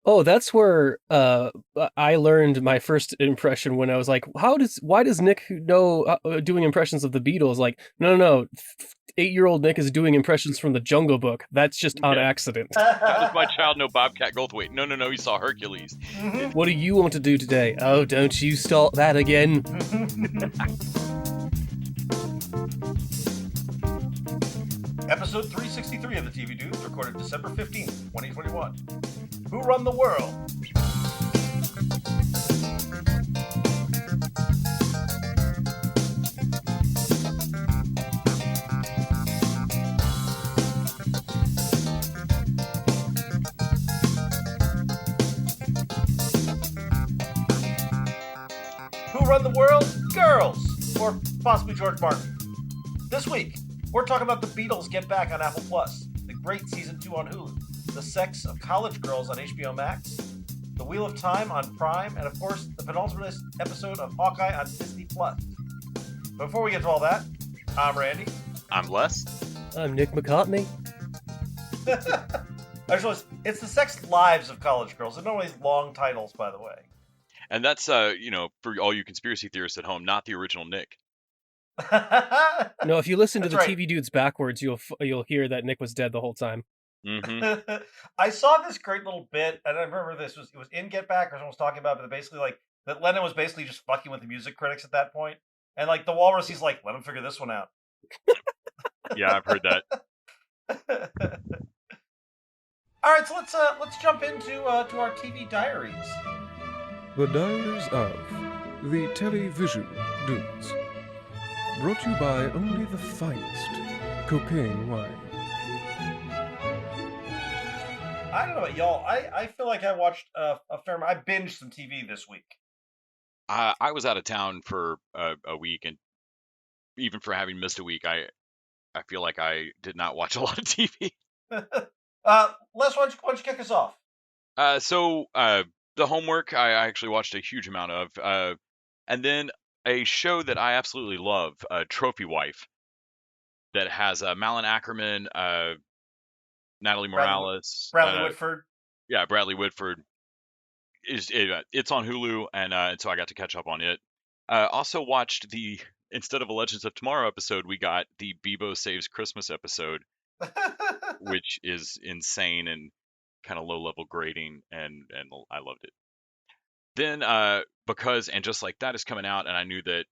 Oh, that's where I learned my first impression when I was like, why does Nick know doing impressions of the Beatles? Like, no. 8-year-old Nick is doing impressions from the Jungle Book. That's just on Yeah. accident. How does my child know Bobcat Goldthwait? No, he saw Hercules. What do you want to do today? Oh, don't you start that again. Episode 363 of the TV Dudes, recorded December 15th, 2021. Who Run the World? Who Run the World? Girls! Or possibly George Martin. This week, we're talking about the Beatles Get Back on Apple Plus, the great Season 2 on Hulu, the sex of college girls on HBO Max, the Wheel of Time on Prime, and of course, the penultimate episode of Hawkeye on Disney Plus. Before we get to all that, I'm Randy. I'm Les. I'm Nick McCartney. I just realized it's the sex lives of college girls. They're not always long titles, by the way. And that's, for all you conspiracy theorists at home, not the original Nick. No, if you listen to That's the right. TV Dudes backwards, you'll hear that Nick was dead the whole time. Mm-hmm. I saw this great little bit, and I remember it was in Get Back, or someone was talking about, but basically like that Lennon was basically just fucking with the music critics at that point, and like the Walrus, he's like, let him figure this one out. Yeah, I've heard that. All right, so let's jump into to our TV diaries. The Diaries of the Television Dudes. Brought to you by only the finest cocaine wine. I don't know about y'all. I feel like I watched a fair amount. I binged some TV this week. I was out of town for a week, and even for having missed a week, I feel like I did not watch a lot of TV. Les, why don't you kick us off? The homework I actually watched a huge amount of, and then a show that I absolutely love, Trophy Wife, that has Malin Ackerman, Natalie Morales, Bradley Whitford. Yeah, Bradley Whitford. It's on Hulu, and so I got to catch up on it. Also watched instead of a Legends of Tomorrow episode, we got the Bebo Saves Christmas episode, which is insane and kind of low level grading, and I loved it. Then because and just like that is coming out, and I knew that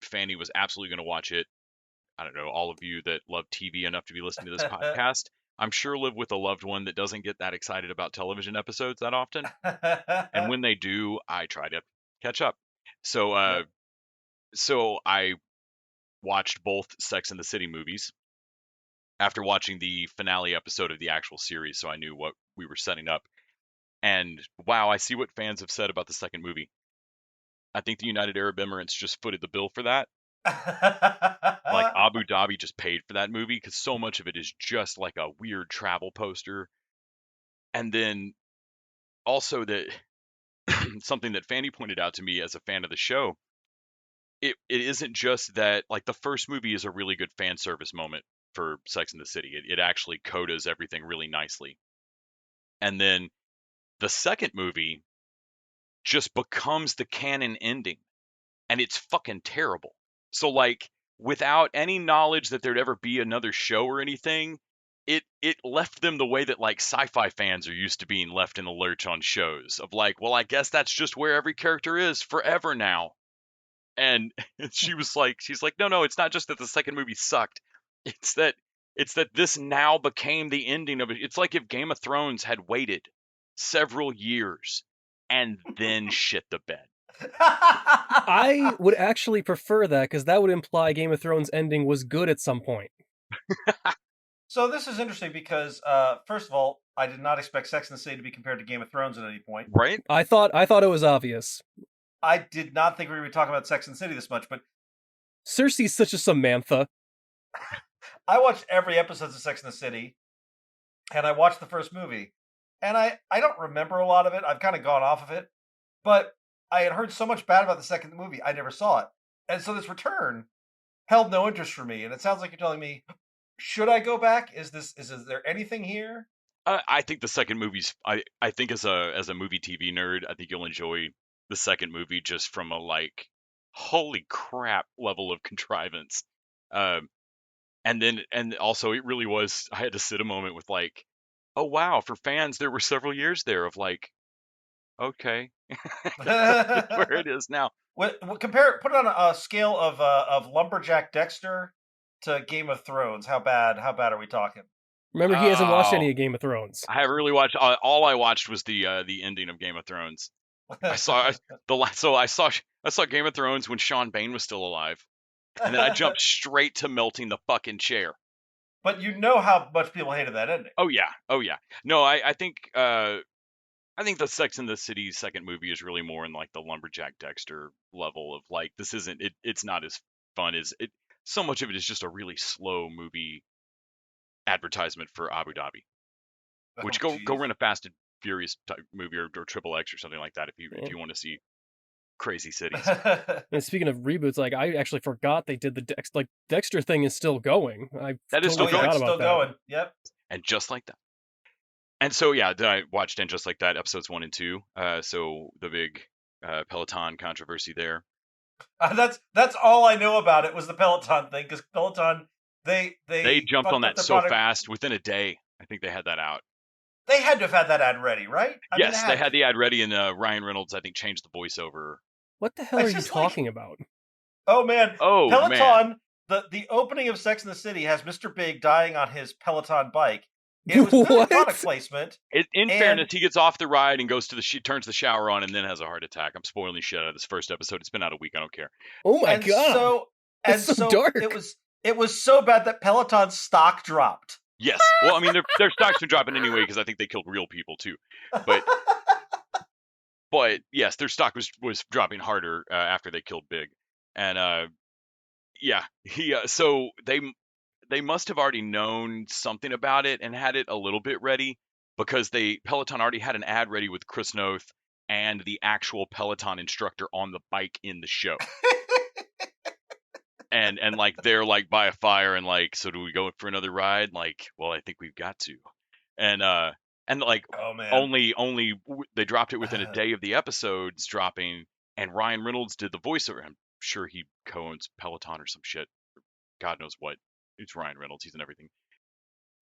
Fanny was absolutely going to watch it. I don't know, all of you that love TV enough to be listening to this podcast, I'm sure live with a loved one that doesn't get that excited about television episodes that often. And when they do, I try to catch up. So so I watched both Sex and the City movies after watching the finale episode of the actual series, so I knew what we were setting up. And wow, I see what fans have said about the second movie. I think the United Arab Emirates just footed the bill for that. Like Abu Dhabi just paid for that movie because so much of it is just like a weird travel poster. And then also that something that Fanny pointed out to me as a fan of the show, it isn't just that like the first movie is a really good fan service moment for Sex and the City. It actually codas everything really nicely. And then the second movie just becomes the canon ending, and it's fucking terrible. So like without any knowledge that there'd ever be another show or anything, it left them the way that like sci-fi fans are used to being left in the lurch on shows of like, well, I guess that's just where every character is forever now. And she's like, no, it's not just that the second movie sucked. It's that this now became the ending of it. It's like if Game of Thrones had waited several years and then shit the bed. I would actually prefer that because that would imply Game of Thrones ending was good at some point. So this is interesting because, first of all, I did not expect Sex and the City to be compared to Game of Thrones at any point. Right? I thought it was obvious. I did not think we were going to be talking about Sex and the City this much, but Cersei's such a Samantha. I watched every episode of Sex and the City, and I watched the first movie, and I don't remember a lot of it. I've kind of gone off of it, but I had heard so much bad about the second movie, I never saw it. And so this return held no interest for me, and it sounds like you're telling me, should I go back? Is there anything here? I think the second movie's. I think as a movie TV nerd, I think you'll enjoy the second movie just from a like, holy crap level of contrivance. Um, and also it really was. I had to sit a moment with like, oh wow, for fans there were several years there of like, okay, that's just where it is now. Compare, put it on a scale of Lumberjack Dexter to Game of Thrones. How bad are we talking? Remember, he hasn't watched Oh, any of Game of Thrones. I haven't really watched. All I watched was the ending of Game of Thrones. I saw I saw Game of Thrones when Sean Bain was still alive, and then I jumped straight to melting the fucking chair. But you know how much people hated that ending. Oh yeah. No, I think the Sex and the City second movie is really more in like the Lumberjack Dexter level of like, this isn't it. It's not as fun as it. So much of it is just a really slow movie advertisement for Abu Dhabi. Which go geez. rent a Fast and Furious type movie or Triple X or something like that if you want to see crazy cities. And speaking of reboots, like I actually forgot they did the Dexter thing is still going. I That is totally still going. forgot It's about still that. going. Yep. And just like that. And so yeah, then I watched And Just Like That episodes 1 and 2. So the big Peloton controversy there. That's all I know about it was the Peloton thing, because Peloton they jumped on that so product. fast within a day. I think they had that out. They had to have had that ad ready, right? Yes, they had the ad ready, and Ryan Reynolds I think changed the voiceover. What the hell It's are you just like- talking about? Oh man, Oh Peloton. man. The opening of Sex and the City has Mr. Big dying on his Peloton bike. It was good What? product placement. In fairness, he gets off the ride and goes to turns the shower on and then has a heart attack. I'm spoiling shit out of this first episode. It's been out a week. I don't care. Oh my and god! That's so dark. It was so bad that Peloton's stock dropped. Yes. Well, I mean, their stock's been dropping anyway because I think they killed real people too. But yes, their stock was dropping harder after they killed Big, and yeah, so they must have already known something about it and had it a little bit ready because Peloton already had an ad ready with Chris Noth and the actual Peloton instructor on the bike in the show. And like they're like by a fire and like, so do we go for another ride? Like, well, I think we've got to. And like, oh man, only they dropped it within a day of the episodes dropping, and Ryan Reynolds did the voiceover. I'm sure he co-owns Peloton or some shit. God knows what. It's Ryan Reynolds. He's in everything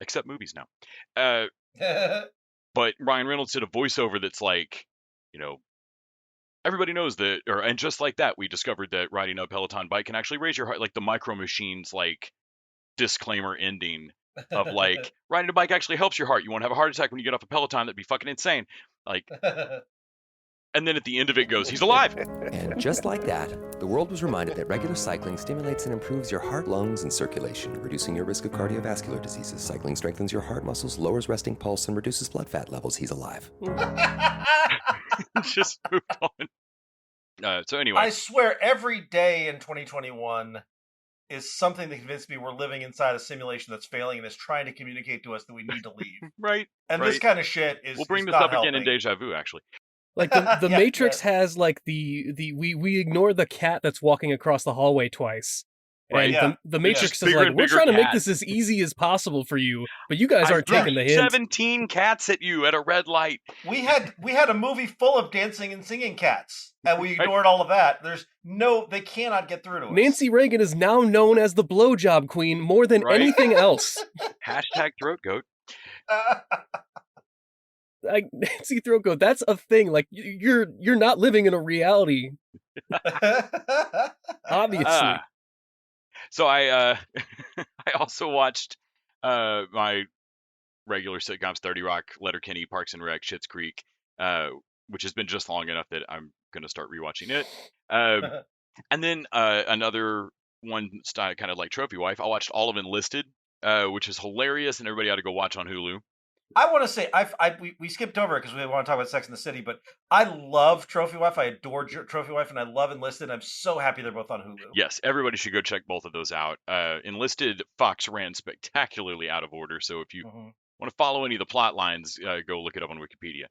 except movies now. But Ryan Reynolds did a voiceover that's like, everybody knows that, and just like that, we discovered that riding a Peloton bike can actually raise your heart, like the Micro Machines like disclaimer ending of like, riding a bike actually helps your heart. You won't have a heart attack when you get off a Peloton. That'd be fucking insane. Like, and then at the end of it goes, he's alive. And just like that, the world was reminded that regular cycling stimulates and improves your heart, lungs, and circulation, reducing your risk of cardiovascular diseases. Cycling strengthens your heart muscles, lowers resting pulse, and reduces blood fat levels. He's alive. Just moved on. So anyway, I swear every day in 2021 is something that convinced me we're living inside a simulation that's failing and is trying to communicate to us that we need to leave. Right. And right. this kind of shit is. We'll bring is this not up helping. again in Deja Vu, actually. Like the Matrix has like we ignore the cat that's walking across the hallway twice. Right. And the Matrix is Bigger like, and we're bigger trying to make cat. this as easy as possible for you, but you guys aren't taking the hint. 17 cats at you at a red light. We had a movie full of dancing and singing cats, and we ignored all of that. They cannot get through to us. Nancy Reagan is now known as the blowjob queen more than Right. anything else. Hashtag throat goat. Like Nancy Throatgoat, that's a thing. Like you're not living in a reality, obviously. So I I also watched my regular sitcoms: 30 Rock, Letterkenny, Parks and Rec, Schitt's Creek, which has been just long enough that I'm gonna start rewatching it. And then another one style, kind of like Trophy Wife. I watched all of Enlisted, which is hilarious, and everybody ought to go watch on Hulu. I want to say we skipped over it because we want to talk about Sex and the City, but I love Trophy Wife. I adore Trophy Wife, and I love Enlisted. I'm so happy they're both on Hulu. Yes, everybody should go check both of those out. Enlisted, Fox ran spectacularly out of order, so if you want to follow any of the plot lines, go look it up on Wikipedia.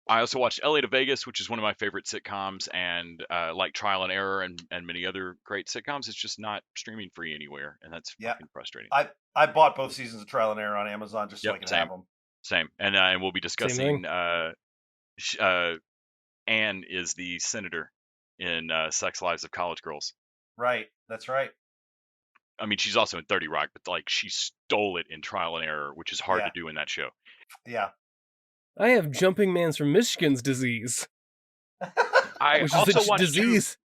I also watched LA to Vegas, which is one of my favorite sitcoms, and like Trial and Error and many other great sitcoms, it's just not streaming free anywhere, and that's fucking frustrating. I bought both seasons of Trial and Error on Amazon just so I can have them. Same. And we'll be thing. discussing. Anne is the senator in Sex Lives of College Girls. Right. That's right. I mean, she's also in 30 Rock, but like she stole it in Trial and Error, which is hard Yeah. to do in that show. Yeah. I have Jumping Man's from Michigan's disease, I which also is a watched disease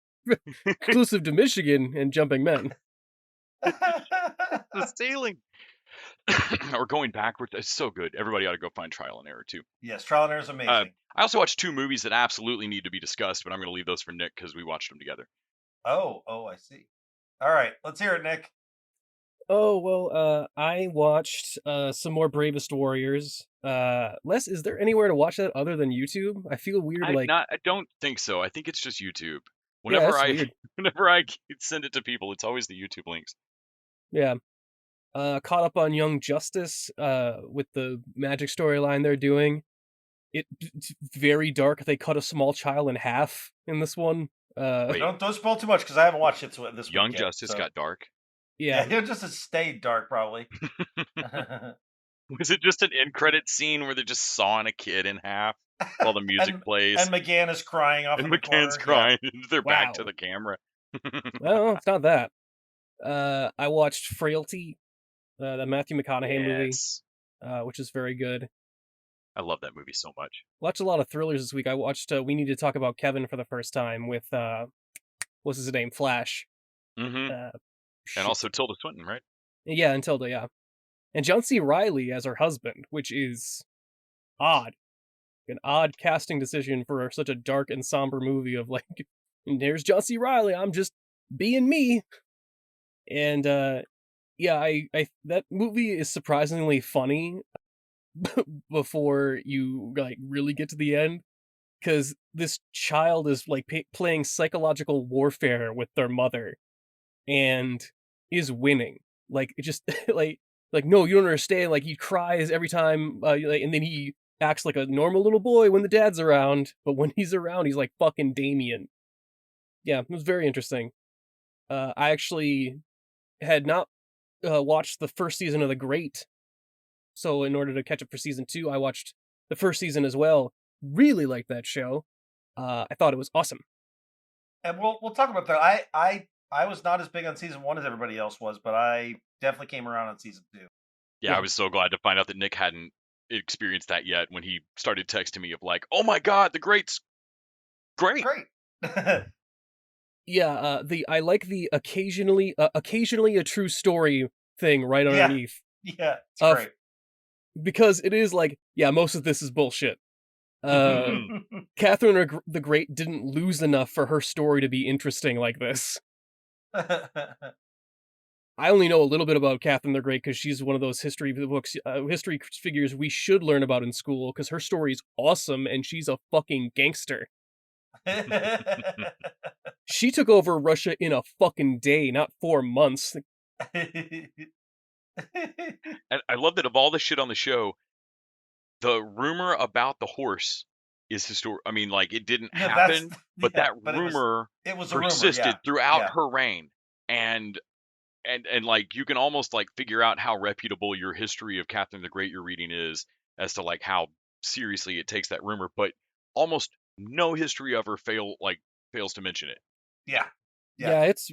exclusive to Michigan and Jumping Men. the ceiling. Or going backwards. It's so good. Everybody ought to go find Trial and Error too. Yes, Trial and Error is amazing. I also watched 2 movies that absolutely need to be discussed, but I'm going to leave those for Nick because we watched them together. Oh, I see. All right, let's hear it, Nick. Oh, well, I watched some more Bravest Warriors. Les, is there anywhere to watch that other than YouTube? I feel weird, I like... don't think so. I think it's just YouTube. Yeah, that's weird. Whenever I send it to people, it's always the YouTube links. Yeah. Caught up on Young Justice, with the magic storyline they're doing. It's very dark. They cut a small child in half in this one. Wait. Don't spoil too much because I haven't watched it this week Young yet, Justice so. got dark. Yeah. Young Justice stayed dark, probably. Was it just an end credit scene where they're just sawing a kid in half while the music plays? And McGann is crying off in the corner. McGann's crying. Yeah. They're back Wow. to the camera. No, it's not that. I watched Frailty, the Matthew McConaughey movie, which is very good. I love that movie so much. Watched a lot of thrillers this week. I watched We Need to Talk About Kevin for the first time with, what's his name? Flash. Mm-hmm. And also Tilda Swinton, right? Yeah, and Tilda, yeah. And John C. Reilly as her husband, which is odd. An odd casting decision for such a dark and somber movie of like, and there's John C. Reilly, I'm just being me. And yeah, I that movie is surprisingly funny before you like really get to the end, because this child is like playing psychological warfare with their mother and is winning. Like it just like no, you don't understand. Like he cries every time, and then he acts like a normal little boy when the dad's around, but when he's around, he's like fucking Damien. Yeah, it was very interesting. I actually had not watched the first season of The Great, so in order to catch up for season 2, I watched the first season as well. Really liked that show. I thought it was awesome. And we'll talk about that. I was not as big on season 1 as everybody else was, but I definitely came around on season 2. Yeah, I was so glad to find out that Nick hadn't experienced that yet when he started texting me of like, oh my god, The Great's great. Yeah, I like the occasionally a true story thing right underneath. Yeah, it's great. Because it is like, yeah, most of this is bullshit. Catherine the Great didn't lose enough for her story to be interesting like this. I only know a little bit about Catherine the Great because she's one of those history figures we should learn about in school, because her story is awesome and she's a fucking gangster. She took over Russia in a fucking day, not 4 months. And I love that of all the shit on the show, the rumor about the horse is historic. I mean, like, it didn't happen, but that rumor it was persisted throughout her reign. And like, you can almost like figure out how reputable your history of Catherine the Great you're reading is as to like how seriously it takes that rumor, but almost no history of her fails to mention it. Yeah, it's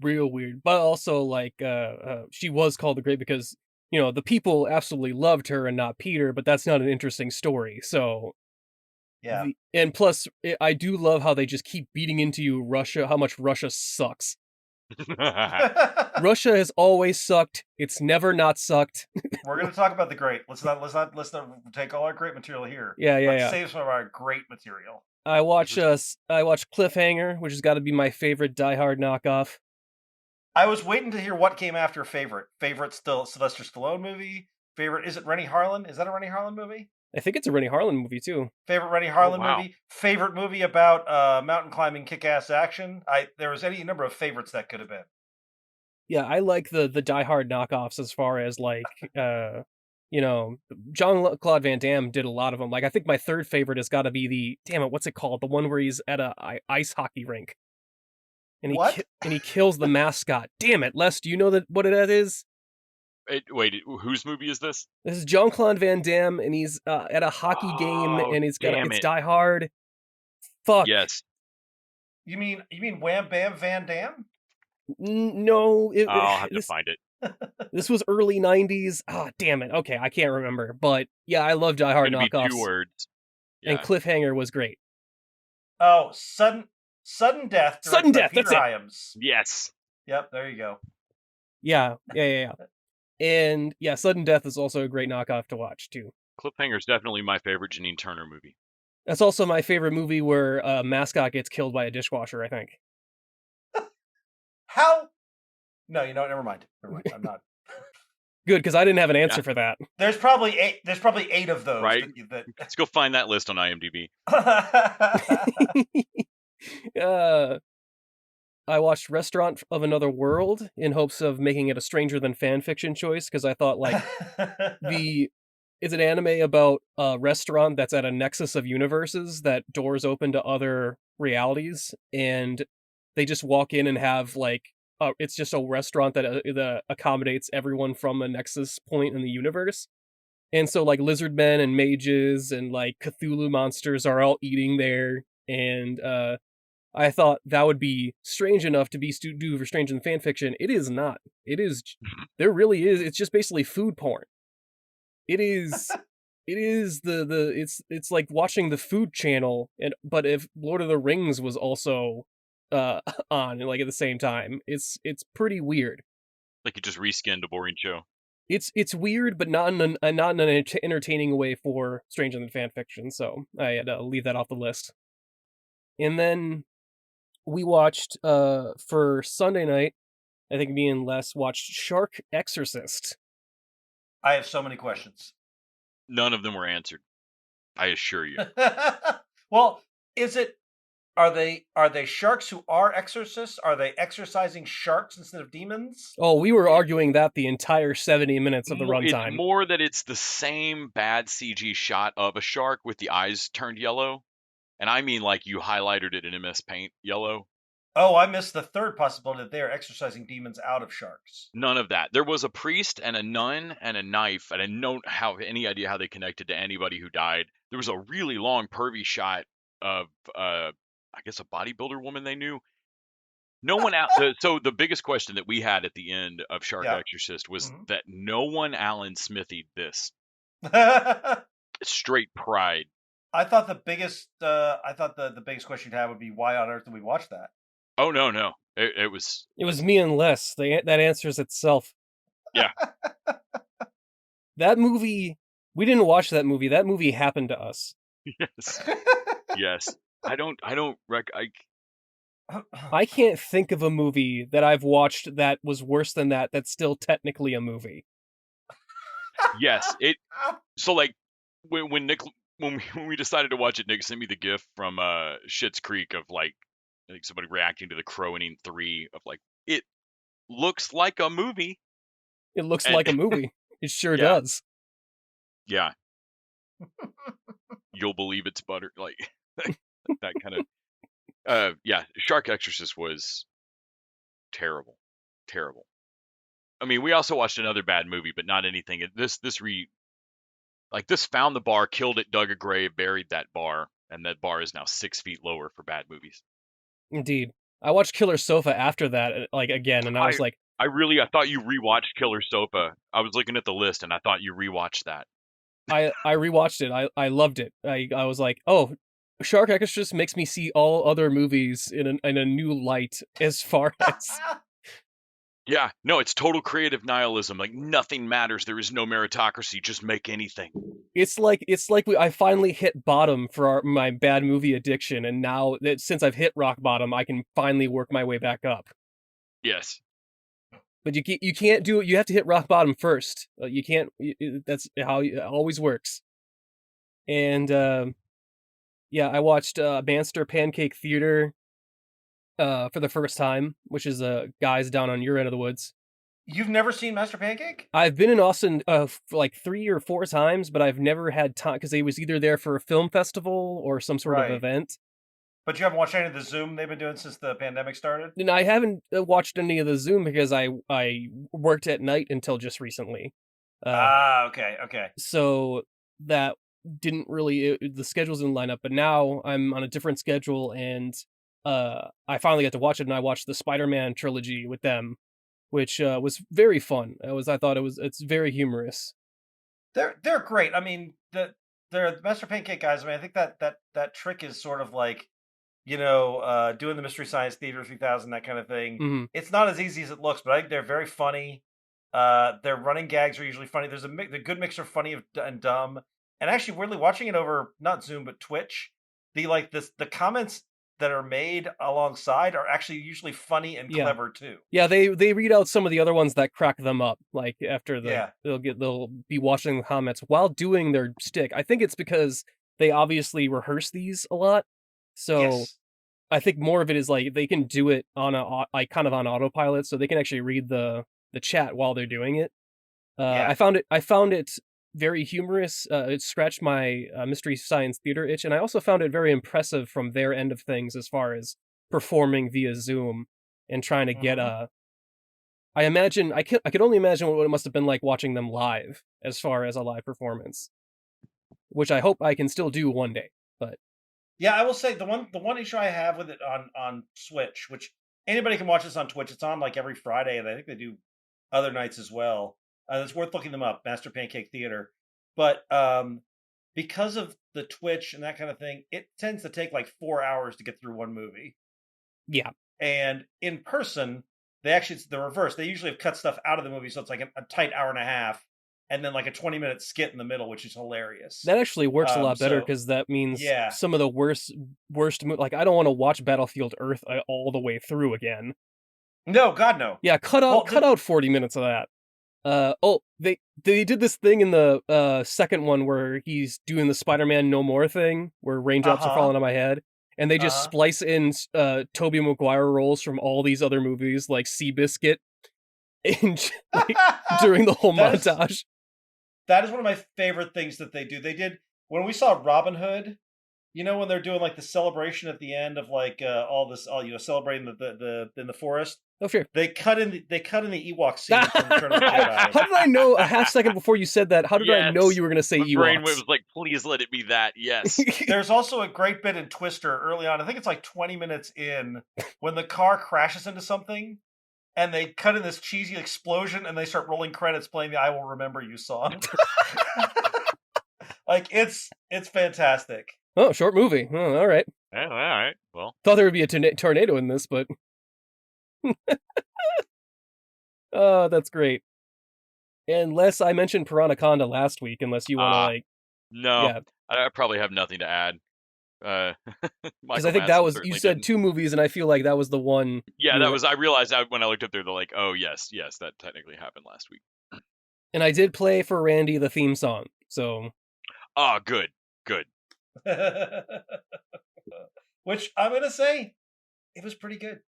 real weird. But also, like, she was called the Great because, you know, the people absolutely loved her and not Peter, but that's not an interesting story, so... Yeah. And plus, I do love how they just keep beating into you how much Russia sucks. Russia has always sucked. It's never not sucked. We're going to talk about The Great. Let's not take all our great material here. Yeah. Save some of our great material. I watch Cliffhanger, which has got to be my favorite Die Hard knockoff. I was waiting to hear what came after Favorite. Favorite still Sylvester Stallone movie. Favorite, is it Rennie Harlan? Is that a Rennie Harlan movie? I think it's a Rennie Harlan movie too. Favorite Rennie Harlan movie. Favorite movie about mountain climbing kick-ass action. There was any number of favorites that could have been. Yeah, I like the Die Hard knockoffs as far as like you know, Jean-Claude Van Damme did a lot of them. Like, I think my third favorite has got to be what's it called? The one where he's at a ice hockey rink. And he kills the mascot. Damn it, Les, do you know what that is? Wait, whose movie is this? This is Jean-Claude Van Damme, and he's at a hockey game, Oh, and it's damn it. Die Hard. Fuck. Yes. You mean Wham Bam Van Dam? No, I'll have to find it. this was early 90s. Ah, damn it. Okay, I can't remember. But yeah, I love Die Hard It's going to be 2 knockoffs. words. Yeah. And Cliffhanger was great. Oh, Sudden Death. Sudden Death, Peter that's it. Hyams. Yes. Yep, there you go. Yeah. And yeah, Sudden Death is also a great knockoff to watch, too. Cliffhanger is definitely my favorite Janine Turner movie. That's also my favorite movie where a mascot gets killed by a dishwasher, I think. How? No, you know what? Never mind. I'm not. Good, because I didn't have an answer for that. There's probably 8 of those. Right? That... Let's go find that list on IMDb. I watched Restaurant of Another World in hopes of making it a Stranger Than fan fiction choice, because I thought, like, it's an anime about a restaurant that's at a nexus of universes that doors open to other realities, and they just walk in and have, like, it's just a restaurant that accommodates everyone from a nexus point in the universe. And so, like, lizard men and mages and, like, Cthulhu monsters are all eating there, and I thought that would be strange enough to be do for Stranger Than fanfiction. It is not. It is. There really is. It's just basically food porn. It is. It is it's like watching the Food Channel, but if Lord of the Rings was also on, like, at the same time. It's pretty weird. Like you just reskinned a boring show. It's weird, but not in an entertaining way for Stranger Than fanfiction. So I had to leave that off the list. And then we watched for Sunday night, I think me and Les watched Shark Exorcist. I have so many questions. None of them were answered. I assure you. Well, are they sharks who are exorcists? Are they exorcising sharks instead of demons? Oh, we were arguing that the entire 70 minutes of the runtime. It's more that it's the same bad CG shot of a shark with the eyes turned yellow. And I mean, like, you highlighted it in MS Paint yellow. Oh, I missed the third possibility that they are exorcising demons out of sharks. None of that. There was a priest and a nun and a knife, and I don't have any idea how they connected to anybody who died. There was a really long pervy shot of, I guess, a bodybuilder woman they knew. No one out. So the biggest question that we had at the end of Shark Exorcist was that no one Alan Smithied this. Straight pride. I thought the biggest question you'd have would be, why on earth did we watch that? Oh no. It was me and Les. That answers itself. Yeah. That movie, we didn't watch that movie. That movie happened to us. Yes. Yes. I can't think of a movie that I've watched that was worse than that. That's still technically a movie. Yes. So, like, when we decided to watch it, Nick sent me the GIF from Schitt's Creek of, like, I think somebody reacting to the Crowaning 3 of, like, it looks like a movie. It looks like a movie. It sure does. Yeah. You'll believe it's butter, like that kind of. Yeah, Shark Exorcist was terrible. I mean, we also watched another bad movie, but not anything. This found the bar, killed it, dug a grave, buried that bar, and that bar is now 6 feet lower for bad movies. Indeed. I watched Killer Sofa after that, like, again, and I was like... I thought you rewatched Killer Sofa. I was looking at the list, and I thought you rewatched that. I rewatched it. I loved it. I was like, oh, Shark Exorcist makes me see all other movies in a new light as far as... Yeah, no, it's total creative nihilism. Like, nothing matters. There is no meritocracy. Just make anything. It's like I finally hit bottom for my bad movie addiction, and now that since I've hit rock bottom, I can finally work my way back up. Yes. But you can't do it. You have to hit rock bottom first. You can't. That's how it always works. And yeah, I watched Manster Pancake Theater for the first time, which is guys down on your end of the woods. You've never seen Master Pancake? I've been in Austin like 3 or 4 times, but I've never had time because they was either there for a film festival or some sort of event. But you haven't watched any of the Zoom they've been doing since the pandemic started? And I haven't watched any of the Zoom because I worked at night until just recently. Okay. So that didn't really the schedules didn't line up, but now I'm on a different schedule, and I finally got to watch it, and I watched the Spider-Man trilogy with them, which was very fun. I thought it's very humorous. They're great. I mean, they're the Master Pancake guys. I mean, I think that trick is sort of like, doing the Mystery Science Theater 3000, that kind of thing. Mhm. It's not as easy as it looks, but I think they're very funny. Their running gags are usually funny. There's a good mix of funny and dumb. And actually, weirdly, watching it over not Zoom but Twitch, the comments that are made alongside are actually usually funny and Yeah. clever too. Yeah, they read out some of the other ones that crack them up. Like after Yeah. they'll be watching the comments while doing their stick. I think it's because they obviously rehearse these a lot. So Yes. I think more of it is like they can do it on like kind of on autopilot, so they can actually read the chat while they're doing it. Yeah. I found it very humorous. It scratched my Mystery Science Theater itch, and I also found it very impressive from their end of things as far as performing via Zoom and trying to get Mhm. I could only imagine what it must have been like watching them live as far as a live performance, which I hope I can still do one day. But Yeah, I will say the one issue I have with it on Switch, which anybody can watch this on Twitch. It's on like every Friday, and I think they do other nights as well. It's worth looking them up, Master Pancake Theater. But because of the Twitch and that kind of thing, it tends to take like 4 hours to get through one movie. yeah, And in person, it's the reverse. They usually have cut stuff out of the movie, so it's like a tight hour and a half, and then like a 20-minute skit in the middle, which is hilarious. that actually works a lot better So because that means yeah, some of the like I don't want to watch Battlefield Earth all the way through again. no, God no. Yeah, Well, cut out 40 minutes of that. They did this thing in the second one where he's doing the Spider-Man No More thing, where raindrops are uh-huh, falling on my head, and they just uh-huh. splice in Tobey Maguire roles from all these other movies, like Seabiscuit, and like during the whole that is montage. that is one of my favorite things that they do. They did when we saw Robin Hood. When they're doing like the celebration at the end of like all celebrating in the forest. Oh, sure. They cut in the Ewok scene from Return of the Jedi. How did I know a half second before you said that? How did I know Yes. you were going to say My brain Ewoks? was like, please let it be that. Yes. There's also a great bit in Twister early on. I think it's like 20 minutes in when the car crashes into something and they cut in this cheesy explosion and they start rolling credits playing the I Will Remember You song. Like it's fantastic. Oh, short movie. Oh, all right. Yeah, all right. Well, Thought there would be a tornado in this, but oh, that's great. Unless I mentioned Piranaconda last week, unless you want to like, no, yeah, I probably have nothing to add. because Michael I think that Madsen was you certainly said didn't. 2 movies, and I feel like that was the one. Yeah, you that were- was. I realized that when I looked up there, they're like, oh yes, that technically happened last week. And I did play for Randy the theme song, so Oh, good. Which I'm gonna say, it was pretty good.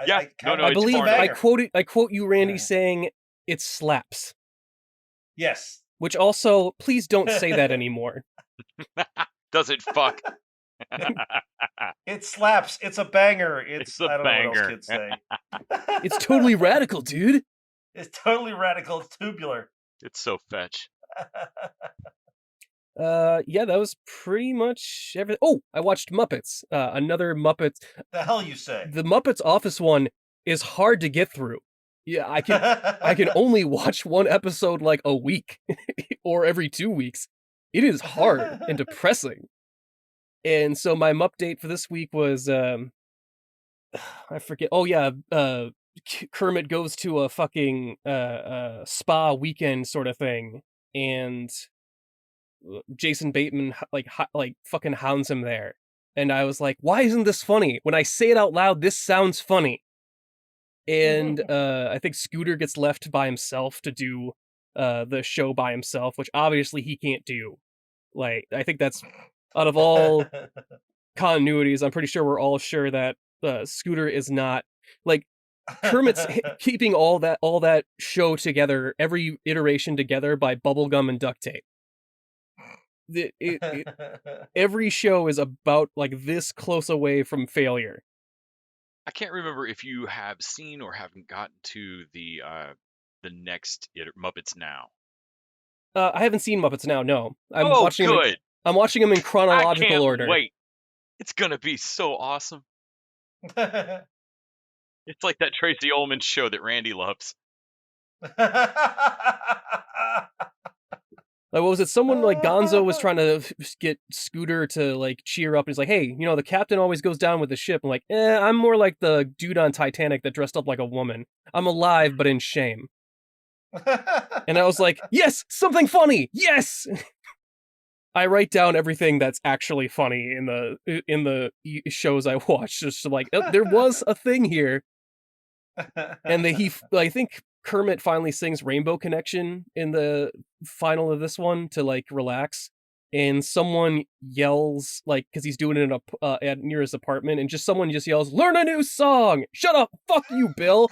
Yeah, no, I it's believe far I quote you, Randy, Yeah. saying it slaps. Yes. Which also, please don't say that anymore. Does it fuck? It slaps. It's a banger. It's a I don't know what else banger. kids say. It's totally radical, dude. It's totally radical. It's tubular. It's so fetch. Yeah, that was pretty much everything. Oh, I watched Muppets. Another Muppets. The hell you say? The Muppets Office one is hard to get through. Yeah, I can only watch one episode like a week or every 2 weeks. It is hard and depressing. And so my update for this week was I forget. Oh yeah, Kermit goes to a fucking spa weekend sort of thing, and Jason Bateman like fucking hounds him there. And I was like, why isn't this funny? When I say it out loud, this sounds funny. And I think Scooter gets left by himself to do the show by himself, which obviously he can't do. Like, I think that's out of all continuities, I'm pretty sure we're all sure that Scooter is not like Kermit's keeping all that show together, every iteration together by bubblegum and duct tape. Every show is about like this close away from failure. I can't remember if you have seen or haven't gotten to the next Muppets Now. I haven't seen Muppets Now. No, Oh, good. I'm watching them in I chronological can't order. wait. It's gonna be so awesome. It's like that Tracy Ullman show that Randy loves. Like, what was it? Someone like Gonzo was trying to get Scooter to like cheer up. And he's like, "Hey, the captain always goes down with the ship." I'm like, I'm more like the dude on Titanic that dressed up like a woman. I'm alive, but in shame. And I was like, yes, something funny. Yes. I write down everything that's actually funny in the shows I watch, just like there was a thing here. And I think Kermit finally sings Rainbow Connection in the final of this one to like relax, and someone yells like because he's doing it near his apartment, and someone just yells, "Learn a new song! Shut up! Fuck you, Bill!"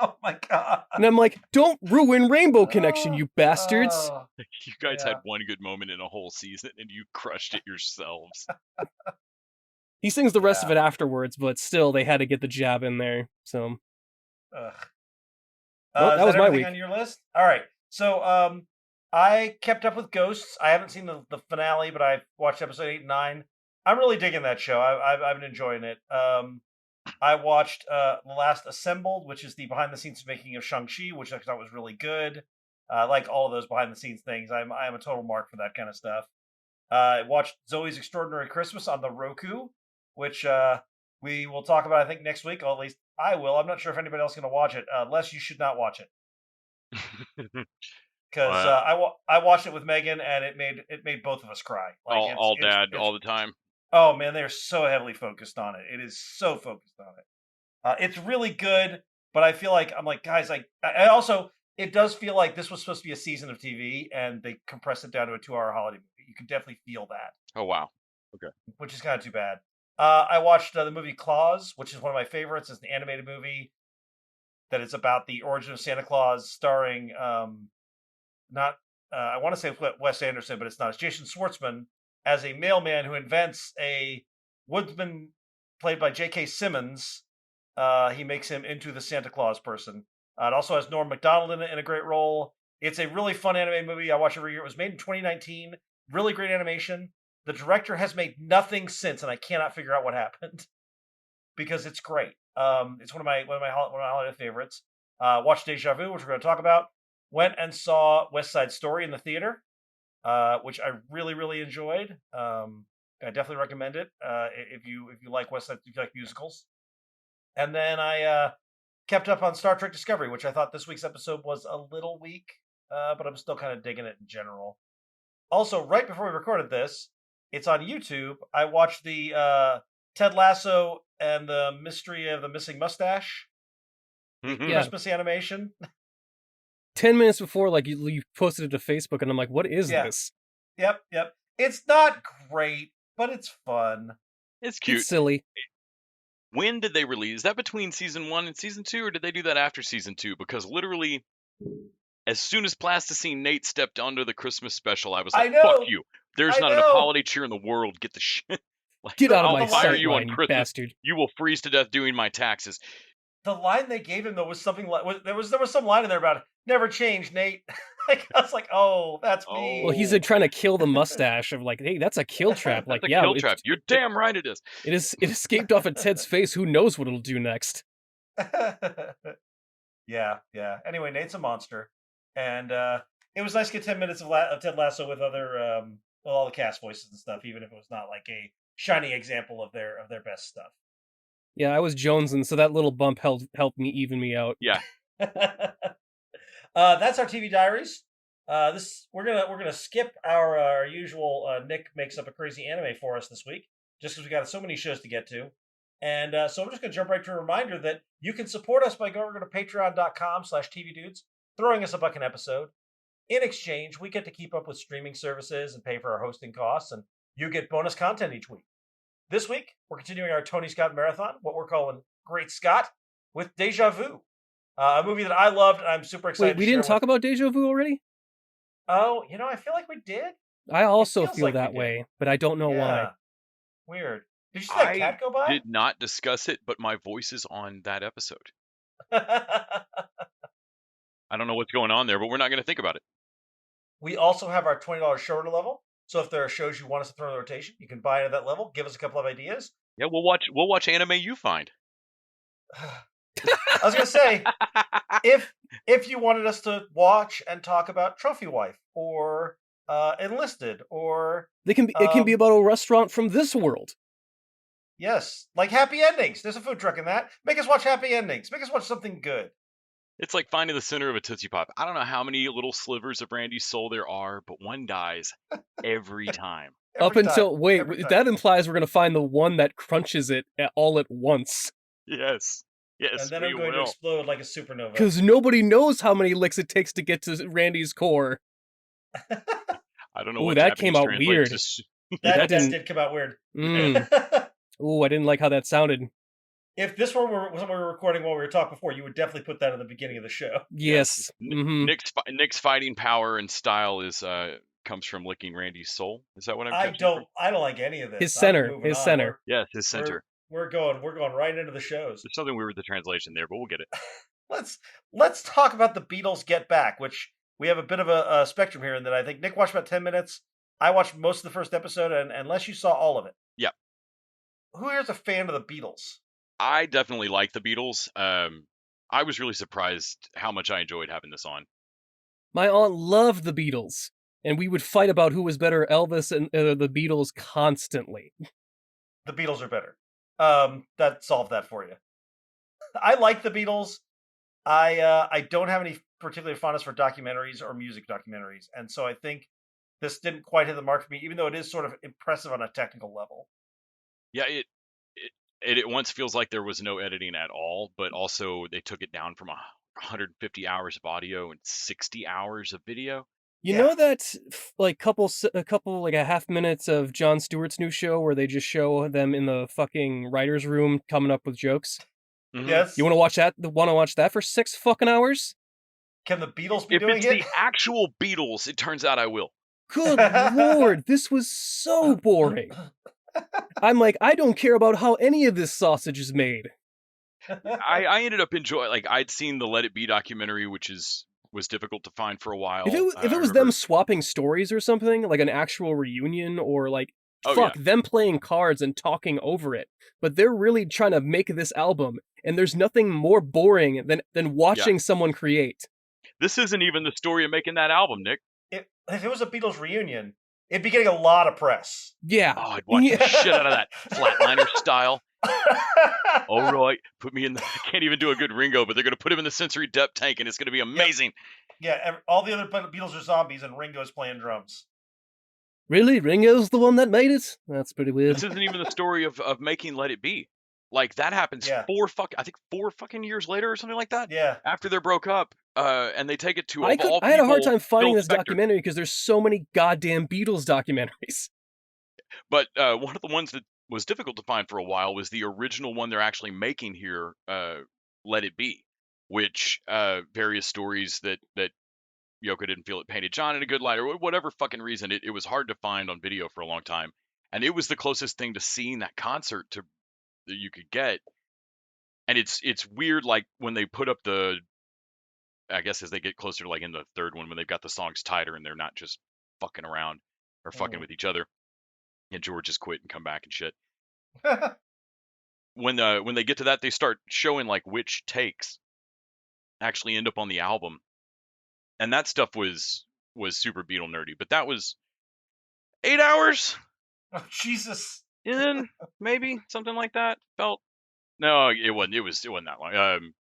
Oh my god! And I'm like, "Don't ruin Rainbow Connection, you bastards!" You guys had one good moment in a whole season, and you crushed it yourselves. He sings the rest of it afterwards, but still, they had to get the jab in there. So. Well, that was my week. On your list? All right. So I kept up with Ghosts. I haven't seen the finale, but I've watched episode 8 and 9. I'm really digging that show. I've been enjoying it. I watched The Last Assembled, which is the behind-the-scenes making of Shang-Chi, which I thought was really good. I like all of those behind-the-scenes things. I am a total mark for that kind of stuff. I watched Zoe's Extraordinary Christmas on the Roku, which we will talk about, I think, next week. Or at least I will. I'm not sure if anybody else is going to watch it. Les, you should not watch it. Because I watched it with Megan, and it made both of us cry. Like, all the time. Oh man, they're so heavily focused on it. It is so focused on it. It's really good, but I feel like I'm like, guys, like I also it does feel like this was supposed to be a season of TV, and they compressed it down to a 2-hour holiday movie. You can definitely feel that. Oh wow, okay. Which is kind of too bad. I watched the movie Claus, which is one of my favorites. It's an animated movie that is about the origin of Santa Claus, starring I want to say Wes Anderson, but it's not. It's Jason Schwartzman as a mailman who invents a woodsman played by J.K. Simmons. He makes him into the Santa Claus person. It also has Norm Macdonald in it in a great role. It's a really fun anime movie. I watch every year. It was made in 2019. Really great animation. The director has made nothing since, and I cannot figure out what happened because it's great. It's one of my holiday favorites. Watched Deja Vu, which we're going to talk about. Went and saw West Side Story in the theater, which I really, really enjoyed. I definitely recommend it if you like West Side, if you like musicals. And then I kept up on Star Trek Discovery, which I thought this week's episode was a little weak, but I'm still kind of digging it in general. Also, right before we recorded this, it's on YouTube. I watched the Ted Lasso and the Mystery of the Missing Mustache Christmas animation. 10 minutes before, like you posted it to Facebook, and I'm like, "What is this?" Yep. It's not great, but it's fun. It's cute. It's silly. When did they release? Is that between season 1 and season 2, or did they do that after season 2? Because literally, as soon as Plasticine Nate stepped onto the Christmas special, I was like, "Fuck you! There's not enough holiday cheer in the world. Get the shit. Like, Get out of my sight sight you line, on you Christmas. bastard." You will freeze to death doing my taxes." The line they gave him though was something like there was some line in there about never change, Nate. Like I was like, oh, that's me. Well, he's trying to kill the mustache of like, hey, that's a kill trap. Like, that's a kill trap. You're damn right it is. It escaped off of Ted's face. Who knows what it'll do next? Yeah. Anyway, Nate's a monster, and it was nice to get 10 minutes of Ted Lasso with other all the cast voices and stuff, even if it was not like a shining example of their best stuff. Yeah, I was jonesing, so that little bump helped me even me out. Yeah. That's our TV diaries. We're gonna skip our usual Nick makes up a crazy anime for us this week, just because we got so many shows to get to, and so I'm just gonna jump right to a reminder that you can support us by going to patreon.com/tvdudes, throwing us a buck an episode. In exchange, we get to keep up with streaming services and pay for our hosting costs, and you get bonus content each week. This week, we're continuing our Tony Scott marathon, what we're calling Great Scott, with Deja Vu, a movie that I loved and I'm super excited. Wait, we didn't talk about Deja Vu already? Oh, I feel like we did. I also feels feel like we that did. way, but I don't know why. Yeah. Weird. Did you see that I cat go by? did not discuss it, but my voice is on that episode. I don't know what's going on there, but we're not going to think about it. We also have our $20 shorter level. So if there are shows you want us to throw in the rotation, you can buy into that level. Give us a couple of ideas. Yeah, we'll watch anime you find. I was gonna say, if you wanted us to watch and talk about Trophy Wife or Enlisted or It can be about a restaurant from this world. yes, like Happy Endings. There's a food truck in that. Make us watch Happy Endings. Make us watch something good. It's like finding the center of a Tootsie Pop. I don't know how many little slivers of Randy's soul there are, but one dies every time. Up until Every time. that implies we're gonna find the one that crunches it all at once. Yes. Yes, And then we I'm going to will. explode like a supernova. Because nobody knows how many licks it takes to get to Randy's core. I don't know Ooh, what that Japanese came out translates weird. to that didn't- did come out weird. Ooh, I didn't like how that sounded. If this were something we were recording while we were talking before, you would definitely put that at the beginning of the show. Yes. Mm-hmm. Nick's fighting power and style is comes from licking Randy's soul. Is that what I'm I catching from? don't like any of this. His center. I'm moving His on. center. Yes, his center. We're going right into the shows. There's something weird with the translation there, but we'll get it. Let's talk about the Beatles Get Back, which we have a bit of a spectrum here in that I think Nick watched about 10 minutes. I watched most of the first episode, and unless you saw all of it. Yeah. Who here's a fan of the Beatles? I definitely like the Beatles. I was really surprised how much I enjoyed having this on. My aunt loved the Beatles, and we would fight about who was better, Elvis and the Beatles, constantly. The Beatles are better. That solved that for you. I like the Beatles. I don't have any particular fondness for documentaries or music documentaries, and so I think this didn't quite hit the mark for me, even though it is sort of impressive on a technical level. Yeah, it once feels like there was no editing at all, but also they took it down from 150 hours of audio and 60 hours of video. You know that like a couple like a half minutes of Jon Stewart's new show where they just show them in the fucking writer's room coming up with jokes? Mhm. Yes. You want to watch that? Want to watch that for 6 fucking hours? Can the Beatles be If doing it's it? the actual Beatles, it turns out I will. Good lord, this was so boring. I'm like, I don't care about how any of this sausage is made. I ended up enjoying, like, I'd seen the Let It Be documentary, which was difficult to find for a while. If it was them swapping stories or something, like an actual reunion or like them playing cards and talking over it, but they're really trying to make this album, and there's nothing more boring than watching someone create. This isn't even the story of making that album, Nick. If it was a Beatles reunion, it'd be getting a lot of press. Yeah. Oh, I'd watch the shit out of that Flatliner style. All right, put me in the... I can't even do a good Ringo, but they're going to put him in the sensory depth tank, and it's going to be amazing. Yeah, all the other Beatles are zombies, and Ringo's playing drums. Really? Ringo's the one that made it? That's pretty weird. This isn't even the story of making Let It Be. Like, that happens 4 fucking years later or something like that. Yeah. After they're broke up, and they take it to I had a hard time finding this documentary because there's so many goddamn Beatles documentaries. But one of the ones that was difficult to find for a while was the original one they're actually making here, Let It Be, which various stories that Yoko didn't feel it painted John in a good light, or whatever fucking reason, it was hard to find on video for a long time. And it was the closest thing to seeing that concert that you could get. And it's weird, like when they put up I guess as they get closer to like in the third one, when they've got the songs tighter and they're not just fucking around or fucking with each other, and George just quit and come back and shit. When they get to that, they start showing like which takes actually end up on the album, and that stuff was super Beatle nerdy. But that was 8 hours. Oh Jesus! In maybe something like that. No, it wasn't. It wasn't that long.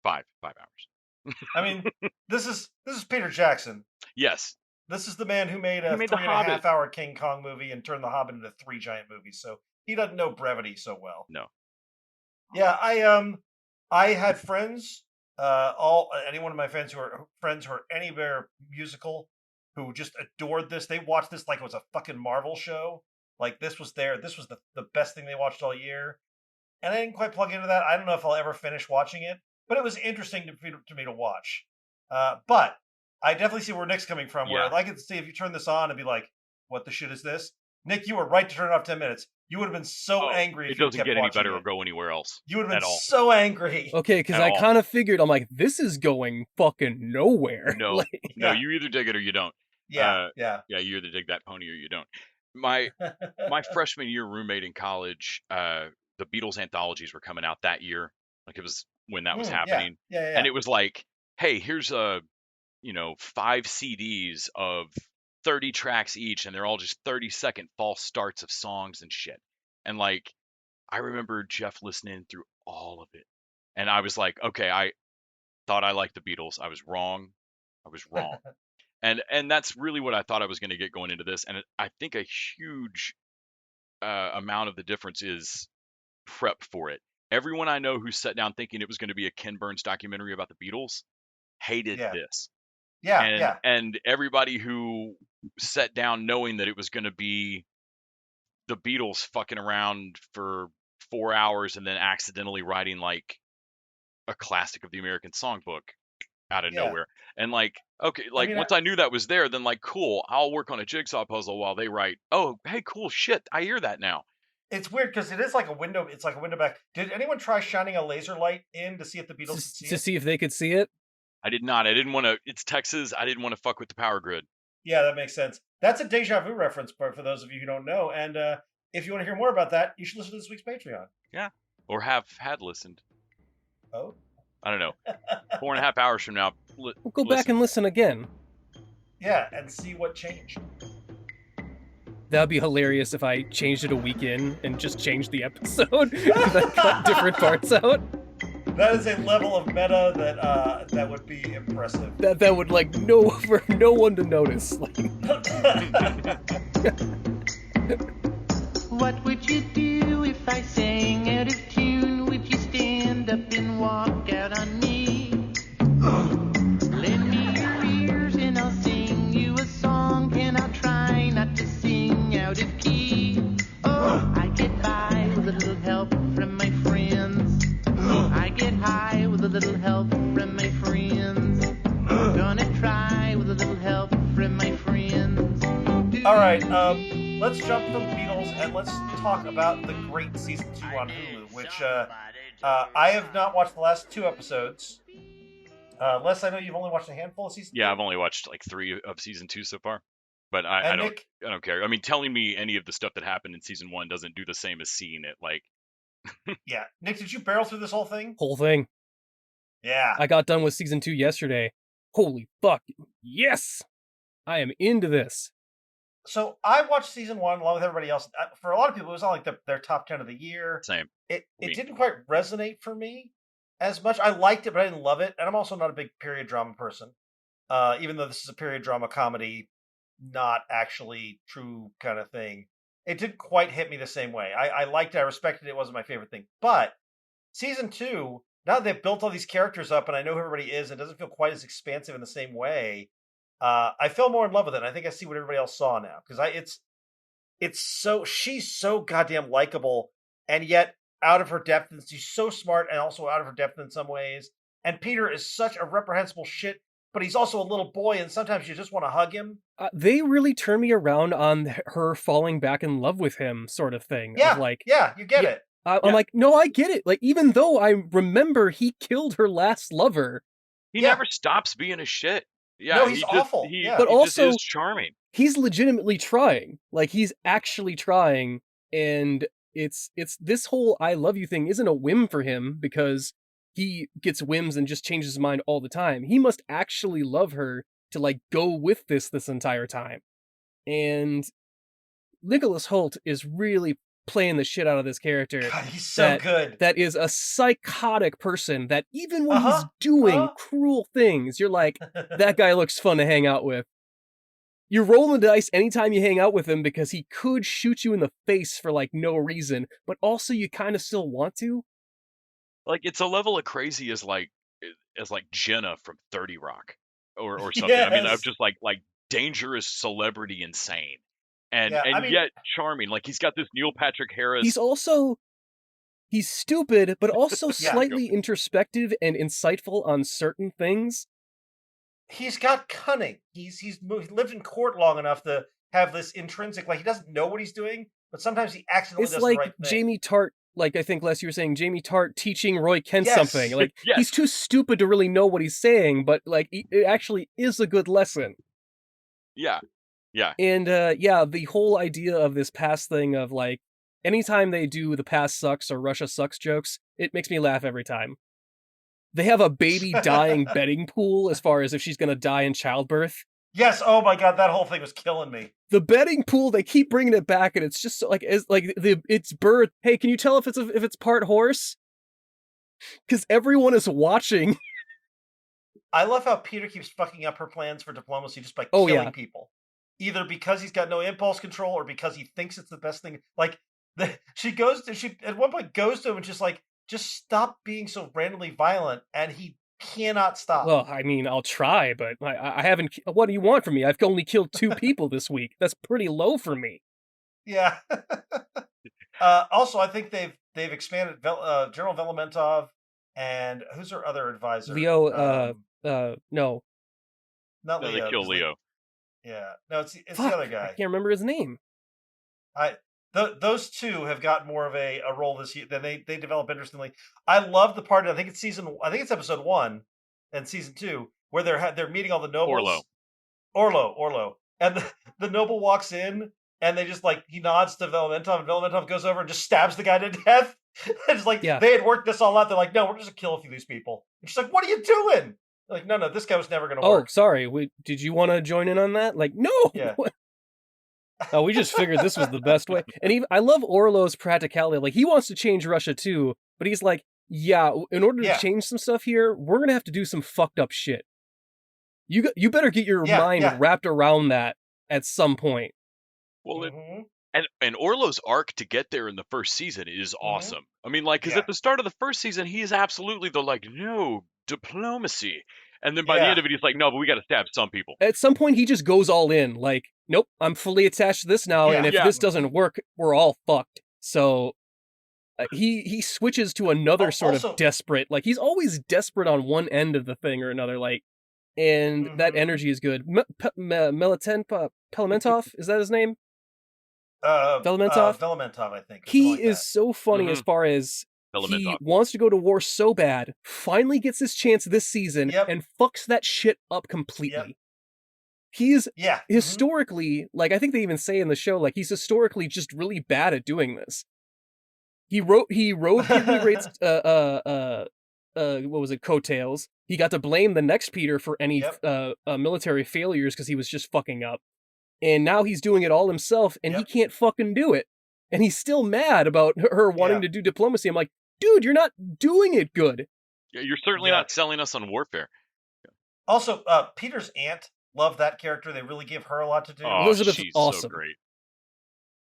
5 hours. I mean, this is Peter Jackson. Yes. This is the man who made a 3.5-hour King Kong movie and turned The Hobbit into 3 giant movies. So he doesn't know brevity so well. No. Yeah, I had friends, any one of my friends who are anywhere musical, who just adored this. They watched this like it was a fucking Marvel show. Like this was the best thing they watched all year. And I didn't quite plug into that. I don't know if I'll ever finish watching it, but it was interesting to me to watch. But I definitely see where Nick's coming from. Where I could see if you turn this on and be like, what the shit is this? Nick, you were right to turn it off 10 minutes. You would have been so angry if it you doesn't kept get any watching better or it. go anywhere else. You would have at been all. so angry. Okay, because At I all. kind of figured, I'm like, this is going fucking nowhere. No, Like, no, Yeah. you either dig it or you don't. Yeah. Yeah, you either dig that pony or you don't. My freshman year roommate in college, the Beatles anthologies were coming out that year. Like it was when that was happening. Yeah. And it was like, hey, here's 5 CDs of 30 tracks each, and they're all just 30-second false starts of songs and shit. And like, I remember Jeff listening through all of it, and I was like, okay, I thought I liked the Beatles. I was wrong. And that's really what I thought I was going to get going into this. And I think a huge amount of the difference is prep for it. Everyone I know who sat down thinking it was going to be a Ken Burns documentary about the Beatles hated this. And everybody who sat down knowing that it was going to be the Beatles fucking around for 4 hours and then accidentally writing like a classic of the American songbook out of nowhere. And like, okay, like once I knew that was there, then like, cool, I'll work on a jigsaw puzzle while they write. Oh, hey, cool shit. I hear that now. It's weird because it is like a window. It's like a window back. Did anyone try shining a laser light in to see if the Beatles could see to it? see if they could see it? I did not. I didn't want to. It's Texas. I didn't want to fuck with the power grid. Yeah, that makes sense. That's a deja vu reference for those of you who don't know. And if you want to hear more about that, you should listen to this week's Patreon. Yeah. Or had listened. Oh. I don't know. 4.5 hours from now. We'll go back and listen again. Yeah, and see what changed. That'd be hilarious if I changed it a week in and just changed the episode and then cut different parts out. That is a level of meta that would be impressive. That would like for no one to notice. Like, what would you do if I sang out of tune? Would you stand up and walk out on me? Lend me your ears and I'll sing you a song, and I'll try not to sing out of key. Oh, I get by with a little help from my friends. I get high with a little help from my friends. Gonna try with a little help from my friends. All right, let's jump from the Beatles and let's talk about the great season 2 on Hulu, which I have not watched the last 2 episodes. Les, I know you've only watched a handful of season 2. Yeah, I've only watched like 3 of season 2 so far, but I don't care. I mean, telling me any of the stuff that happened in season 1 doesn't do the same as seeing it. Like, yeah, Nick, did you barrel through this whole thing? Whole thing. Yeah, I got done with season 2 yesterday. Holy fuck! Yes, I am into this. So I watched season 1 along with everybody else. For a lot of people, it was not like their top 10 of the year. Same. It didn't quite resonate for me as much. I liked it, but I didn't love it. And I'm also not a big period drama person. Even though this is a period drama comedy, not actually true kind of thing. It didn't quite hit me the same way. I liked it. I respected it. It wasn't my favorite thing. But season 2, now that they've built all these characters up and I know who everybody is, and it doesn't feel quite as expansive in the same way. I fell more in love with it. And I think I see what everybody else saw now, because she's so goddamn likable, and yet out of her depth, and she's so smart and also out of her depth in some ways. And Peter is such a reprehensible shit, but he's also a little boy, and sometimes you just want to hug him. They really turn me around on her falling back in love with him, sort of thing. Yeah, of like, you get it. I'm like, no, I get it. Like, even though I remember he killed her last lover, he never stops being a shit. Yeah, no, he's awful. But also, just is charming. He's legitimately trying. Like, he's actually trying, and it's this whole "I love you" thing isn't a whim for him because he gets whims and just changes his mind all the time. He must actually love her to like go with this entire time. And Nicholas Hoult is really playing the shit out of this character. God, he's so good. That is a psychotic person that even when he's doing cruel things, you're like, that guy looks fun to hang out with. You're rolling the dice anytime you hang out with him because he could shoot you in the face for like no reason, but also you kind of still want to. Like, it's a level of crazy as Jenna from 30 Rock or something. Yes. I mean, I'm just like dangerous celebrity insane. And yet charming. Like, he's got this Neil Patrick Harris. He's stupid, but also slightly introspective and insightful on certain things. He's got cunning. He's lived in court long enough to have this intrinsic, like he doesn't know what he's doing, but sometimes he accidentally It's does like the right thing. Jamie Tart, like I think Les, you were saying, Jamie Tart teaching Roy Kent Yes. something. Like Yes. he's too stupid to really know what he's saying, but like it actually is a good lesson. Yeah. And the whole idea of this pass thing of like, anytime they do the pass sucks or Russia sucks jokes, it makes me laugh every time. They have a baby dying betting pool as far as if she's gonna die in childbirth. Yes. Oh my god, that whole thing was killing me. The betting pool, they keep bringing it back, and it's just like it's birth. Hey, can you tell if it's part horse? Because everyone is watching. I love how Peter keeps fucking up her plans for diplomacy just by Oh, killing yeah. people, either because he's got no impulse control or because he thinks it's the best thing. Like she at one point goes to him and just stop being so randomly violent, and he cannot stop. Well, I mean, I'll try, but I haven't. What do you want from me? I've only killed 2 people this week. That's pretty low for me. Yeah. Also, I think they've expanded General Velementov, and who's her other advisor? Leo, no. Not No, Leo. they kill 'cause Leo. Yeah, no, it's Fuck, the other I guy. can't remember his name. Those two have got more of a role this year. Then they develop interestingly. I love the part. I think it's episode 1 and season 2 where they're meeting all the nobles. Orlo, and the noble walks in and they just he nods to Velementov, and Velementov goes over and just stabs the guy to death. It's like Yeah. they had worked this all out. They're like, no, we're just gonna kill a few of these people. And she's like, what are you doing? They're like, no, this guy was never gonna work. Oh, sorry. Did you want to join in on that? Like, no. Yeah. Oh, we just figured this was the best way. And even I love Orlo's practicality. Like, he wants to change Russia too, but he's like, yeah, in order to change some stuff here, we're gonna have to do some fucked up shit. You better get your mind wrapped around that at some point. Well, and Orlo's arc to get there in the first season is awesome. I mean, because at the start of the first season, he is absolutely no diplomacy, and then by the end of it, he's like, no, but we got to stab some people. At some point, he just goes all in. Like, nope, I'm fully attached to this now, and if this doesn't work, we're all fucked. So he switches to another sort of desperate. Like, he's always desperate on one end of the thing or another. Like, and that energy is good. Pelementov, is that his name? Velementov, I think. He is so funny as far as he wants to go to war so bad, finally gets his chance this season, and fucks that shit up completely. He's historically, like, I think they even say in the show, like, he's historically just really bad at doing this. He rode Peter Great's what was it, coattails. He got to blame the next Peter for any military failures because he was just fucking up. And now he's doing it all himself, and he can't fucking do it. And he's still mad about her wanting to do diplomacy. I'm like, dude, you're not doing it good. Yeah, you're certainly not selling us on warfare. Also, Peter's aunt, love that character. They really give her a lot to do. Oh, Elizabeth's she's awesome. So great.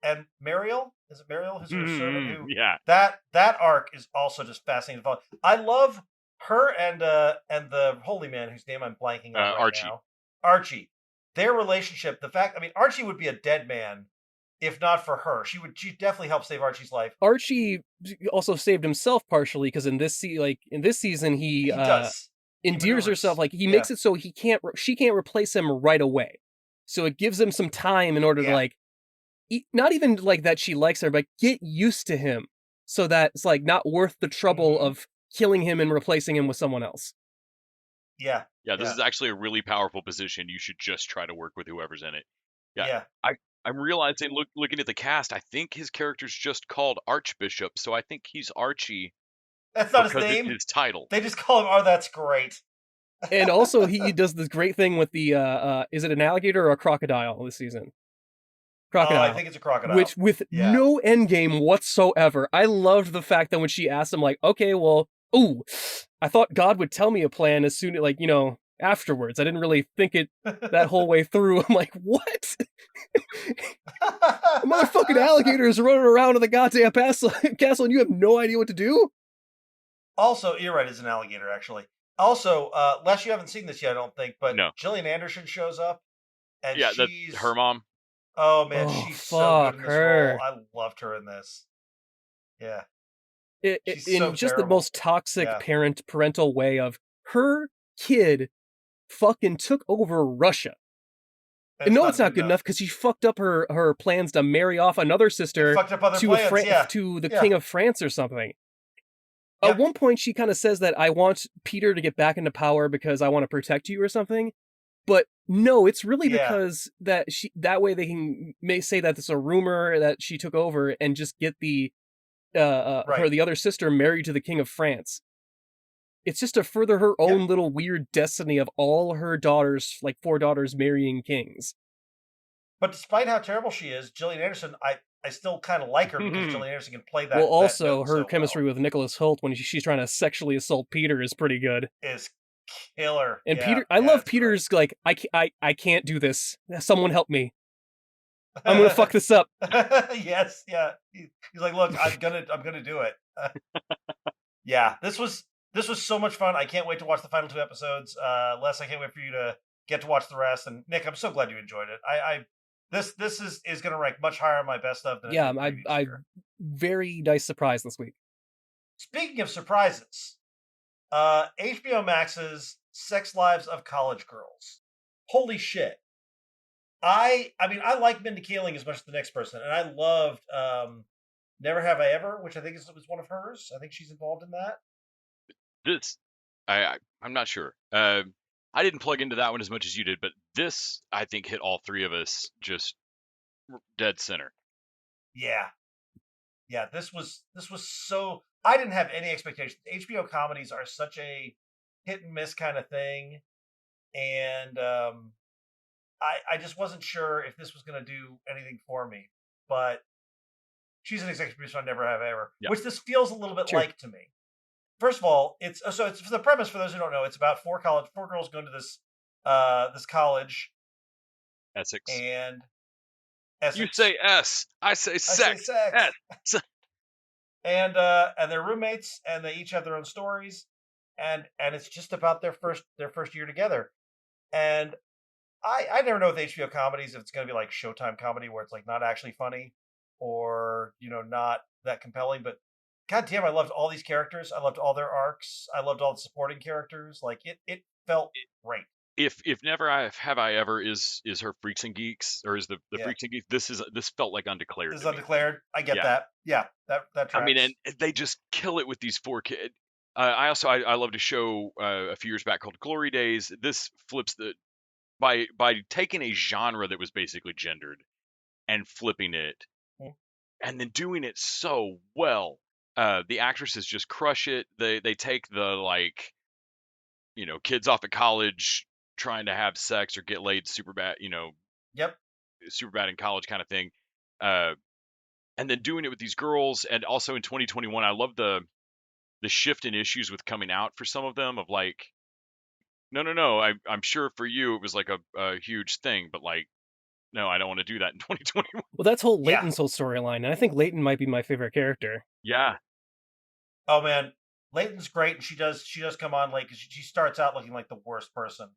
And Mariel? Is it Mariel who's her servant? Yeah. That arc is also just fascinating to follow. I love her and the holy man whose name I'm blanking on right now. Archie. Their relationship, Archie would be a dead man if not for her. She definitely helped save Archie's life. Archie also saved himself partially because in this season he does. Endears herself, like he makes it so she can't replace him right away. So it gives him some time in order to like not even like that she likes her, but get used to him so that it's like not worth the trouble of killing him and replacing him with someone else. Yeah. Yeah, this is actually a really powerful position. You should just try to work with whoever's in it. Yeah. I'm realizing, looking at the cast, I think his character's just called Archbishop, so I think he's Archie. That's not his name. It's his title. They just call him. Oh, that's great. And also, he does this great thing with the is it an alligator or a crocodile this season? Crocodile. I think it's a crocodile. Which with no end game whatsoever. I loved the fact that when she asked him, like, okay, well, I thought God would tell me a plan as soon as, like, afterwards. I didn't really think it that whole way through. I'm like, what? A motherfucking alligator is running around in the goddamn castle and you have no idea what to do? Also, you're right, it's an alligator, actually. Also, Les, you haven't seen this yet, I don't think, but Gillian Anderson shows up. And that's her mom. Oh, man, she's so good in this role. I loved her in this. Yeah. In just the most toxic parental way of her kid fucking took over Russia. And No, it's not good enough because she fucked up her plans to marry off another sister fucked up other to plans, yeah. to the Yeah. King of France or something. Yep. At one point, she kind of says that I want Peter to get back into power because I want to protect you or something. But no, it's really Yeah. because that way they may say that it's a rumor that she took over and just get the other sister married to the King of France. It's just to further her own little weird destiny of all her daughters, like 4 daughters, marrying kings. But despite how terrible she is, Gillian Anderson, I still kind of like her because Gillian Anderson can play that. Well, also that her so chemistry with Nicholas Hoult when she's trying to sexually assault Peter is pretty good. Is killer. And yeah, Peter, I love Peter's great. Like I can't do this. Someone help me. I'm gonna fuck this up. Yes, yeah. He's like, look, I'm gonna do it. Yeah, this was so much fun. I can't wait to watch the final 2 episodes. Les, I can't wait for you to get to watch the rest. And Nick, I'm so glad you enjoyed it. This is going to rank much higher on my best of than I very nice surprise this week. Speaking of surprises, HBO Max's Sex Lives of College Girls. Holy shit! I mean, I like Mindy Kaling as much as the next person, and I loved Never Have I Ever, which I think was one of hers. I think she's involved in that. I'm not sure. I didn't plug into that one as much as you did, but this I think hit all 3 of us just dead center. Yeah. This was so. I didn't have any expectations. HBO comedies are such a hit and miss kind of thing, and I just wasn't sure if this was going to do anything for me. But she's an executive producer on Never Have I Ever, which this feels a little bit like to me. First of all, it's for the premise. For those who don't know, it's about 4 girls going to this this college, Essex. And Essex. You say S, I say sex. S. And they're roommates, and they each have their own stories, and it's just about their first year together. And I never know with HBO comedies if it's going to be like Showtime comedy where it's like not actually funny or not that compelling, but God damn, I loved all these characters. I loved all their arcs. I loved all the supporting characters. Like it felt great. If Never Have I Ever is her Freaks and Geeks, or is the Freaks and Geeks, this felt like Undeclared. This is Undeclared. I get that. Yeah, that tracks. I mean, and they just kill it with these 4 kids. I loved a show a few years back called Glory Days. This flips by taking a genre that was basically gendered and flipping it, and then doing it so well. The actresses just crush it. They take the kids off at college trying to have sex or get laid super bad, super bad in college kind of thing. And then doing it with these girls, and also in 2021, I love the shift in issues with coming out for some of them of like, no, I'm sure for you it was like a huge thing, but like, no, I don't want to do that in 2021. Well, that's Leighton's whole storyline, and I think Leighton might be my favorite character. Yeah. Oh man, Leighton's great, and she does come on late because she starts out looking like the worst person.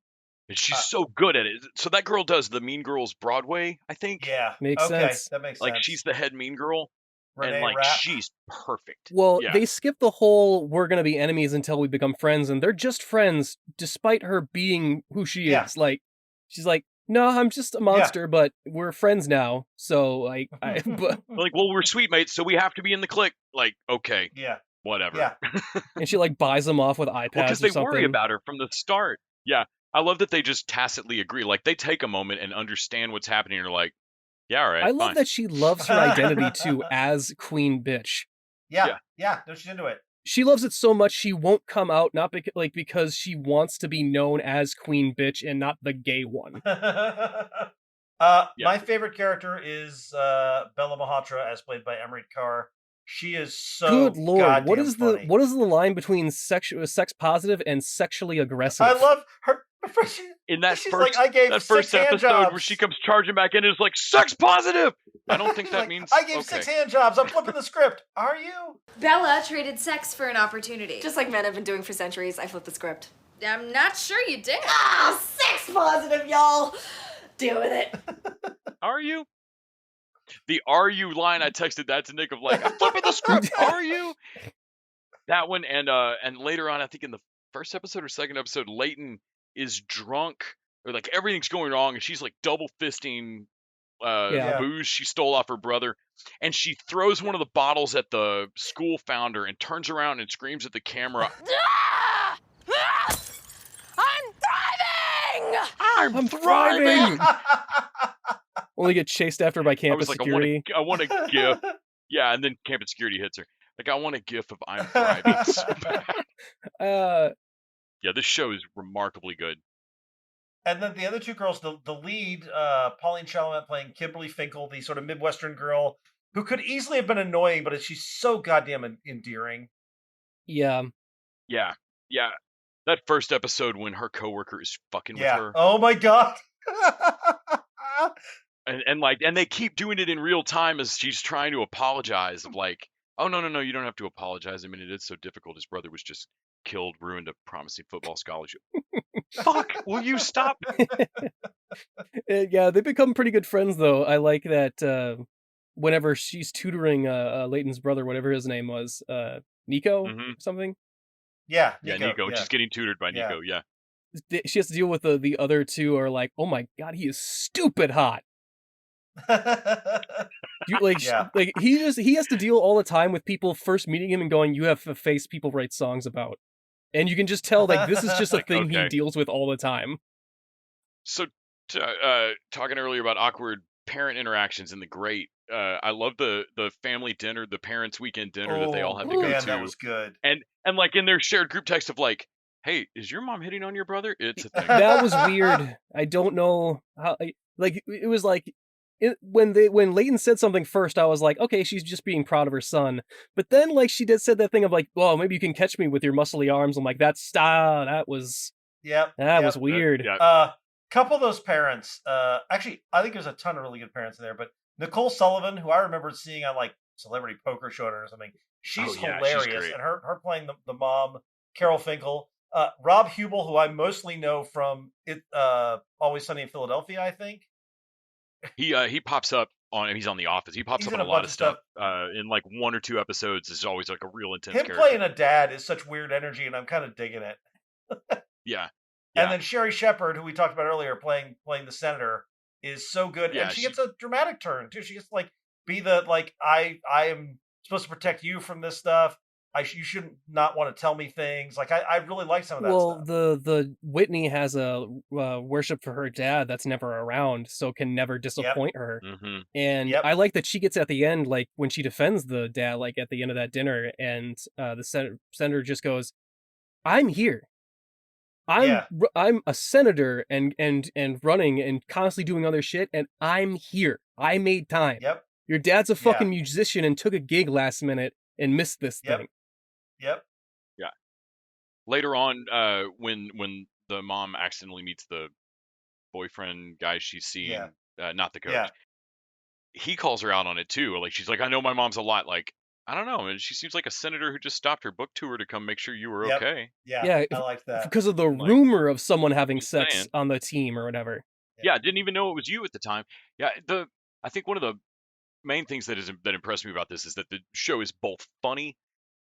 And she's so good at it. So that girl does the Mean Girls Broadway, I think. Yeah, makes sense. That makes sense. Like she's the head mean girl, Renee and like Rapp. she's perfect. Well, they skip the whole "we're gonna be enemies until we become friends," and they're just friends, despite her being who she is. Like, she's like, "No, I'm just a monster, but we're friends now." So like, well, we're sweet mates, so we have to be in the clique. Like, okay, whatever. Yeah. And she like buys them off with iPads because they worry something. about her from the start. Yeah, I love that they just tacitly agree. Like they take a moment and understand what's happening. And are like, yeah, all right. I love that she loves her identity too as Queen Bitch. Yeah. No, she's into it. She loves it so much she won't come out, not because she wants to be known as Queen Bitch and not the gay one. My favorite character is Bella Malhotra, as played by Emery Carr. She is so good lord. What is funny. the line between sex positive and sexually aggressive? I love her. In that she's first, like, I gave that first 6 hand episode jobs. where she comes charging back in and is like, sex positive. I don't think that like, means I gave 6 hand jobs. I'm flipping the script. Are you? Bella traded sex for an opportunity. Just like men have been doing for centuries, I flipped the script. I'm not sure you did. Ah, sex positive, y'all. Deal with it. Are you? The "are you" line, I texted that to Nick of like, I'm flipping the script. Are you? That one, and later on, I think in the first episode or second episode, Leighton is drunk or like everything's going wrong, and she's like double fisting Yeah. booze she stole off her brother, and she throws one of the bottles at the school founder and turns around and screams at the camera, I'm thriving! I'm thriving! thriving! Only get chased after by I campus was like, security. I want a gif. Yeah, and then campus security hits her. Like, I want a gif of I'm thriving so bad. Yeah, this show is remarkably good. And then the other two girls, the lead, Pauline Chalamet playing Kimberly Finkel, the sort of Midwestern girl who could easily have been annoying, but she's so goddamn endearing. Yeah. Yeah. That first episode when her coworker is fucking with her. Oh my god. And they keep doing it in real time as she's trying to apologize of like, oh no, you don't have to apologize. I mean, it is so difficult. His brother was just killed, ruined a promising football scholarship. Fuck, will you stop? Yeah, they become pretty good friends though. I like that whenever she's tutoring Leighton's brother, whatever his name was, Nico or something. Yeah, Nico. She's getting tutored by Nico, yeah. She has to deal with the other two are like, oh my god, he is stupid hot. Like he has to deal all the time with people first meeting him and going, you have a face people write songs about. And you can just tell like this is just a thing he deals with all the time. So talking earlier about awkward parent interactions in The Great, I love the family dinner, the parents' weekend dinner that they all had to go to. That was good. And like in their shared group text of like, hey, is your mom hitting on your brother? It's a thing. That was weird. I don't know how. Like it was like when Leighton said something first, I was like, okay, she's just being proud of her son. But then like she said that thing of like, well, maybe you can catch me with your muscly arms. I'm like, that was was weird. Couple of those parents. Actually, I think there's a ton of really good parents in there. But Nicole Sullivan, who I remember seeing on like Celebrity Poker Show or something, she's hilarious, she's and her playing the mom, Carol Finkel. Rob Hubel, who I mostly know from Always Sunny in Philadelphia, I think. He pops up on. He's on The Office. He pops up in a lot of stuff. In like one or two episodes, is always like a real intense character. Playing a dad is such weird energy, and I'm kind of digging it. Yeah. And then Sherry Shepard, who we talked about earlier, playing the senator, is so good. Yeah, and she gets a dramatic turn too. She gets to like be the like I am supposed to protect you from this stuff. You shouldn't not want to tell me things. Like I really like some of that stuff. Well, the Whitney has a worship for her dad that's never around, so can never disappoint her. Mm-hmm. And I like that she gets at the end, like when she defends the dad, like at the end of that dinner, and the senator just goes, "I'm here. I'm a senator and running and constantly doing other shit, and I'm here. I made time. Yep. Your dad's a fucking musician and took a gig last minute and missed this thing." Yep. Yeah. Later on, when the mom accidentally meets the boyfriend guy she's seeing, not the coach, he calls her out on it too. Like she's like, I know my mom's a lot. Like I don't know, and she seems like a senator who just stopped her book tour to come make sure you were okay. Yeah, I like that because of the rumor of someone having sex on the team or whatever. Yeah, didn't even know it was you at the time. Yeah, I think one of the main things that impressed me about this is that the show is both funny.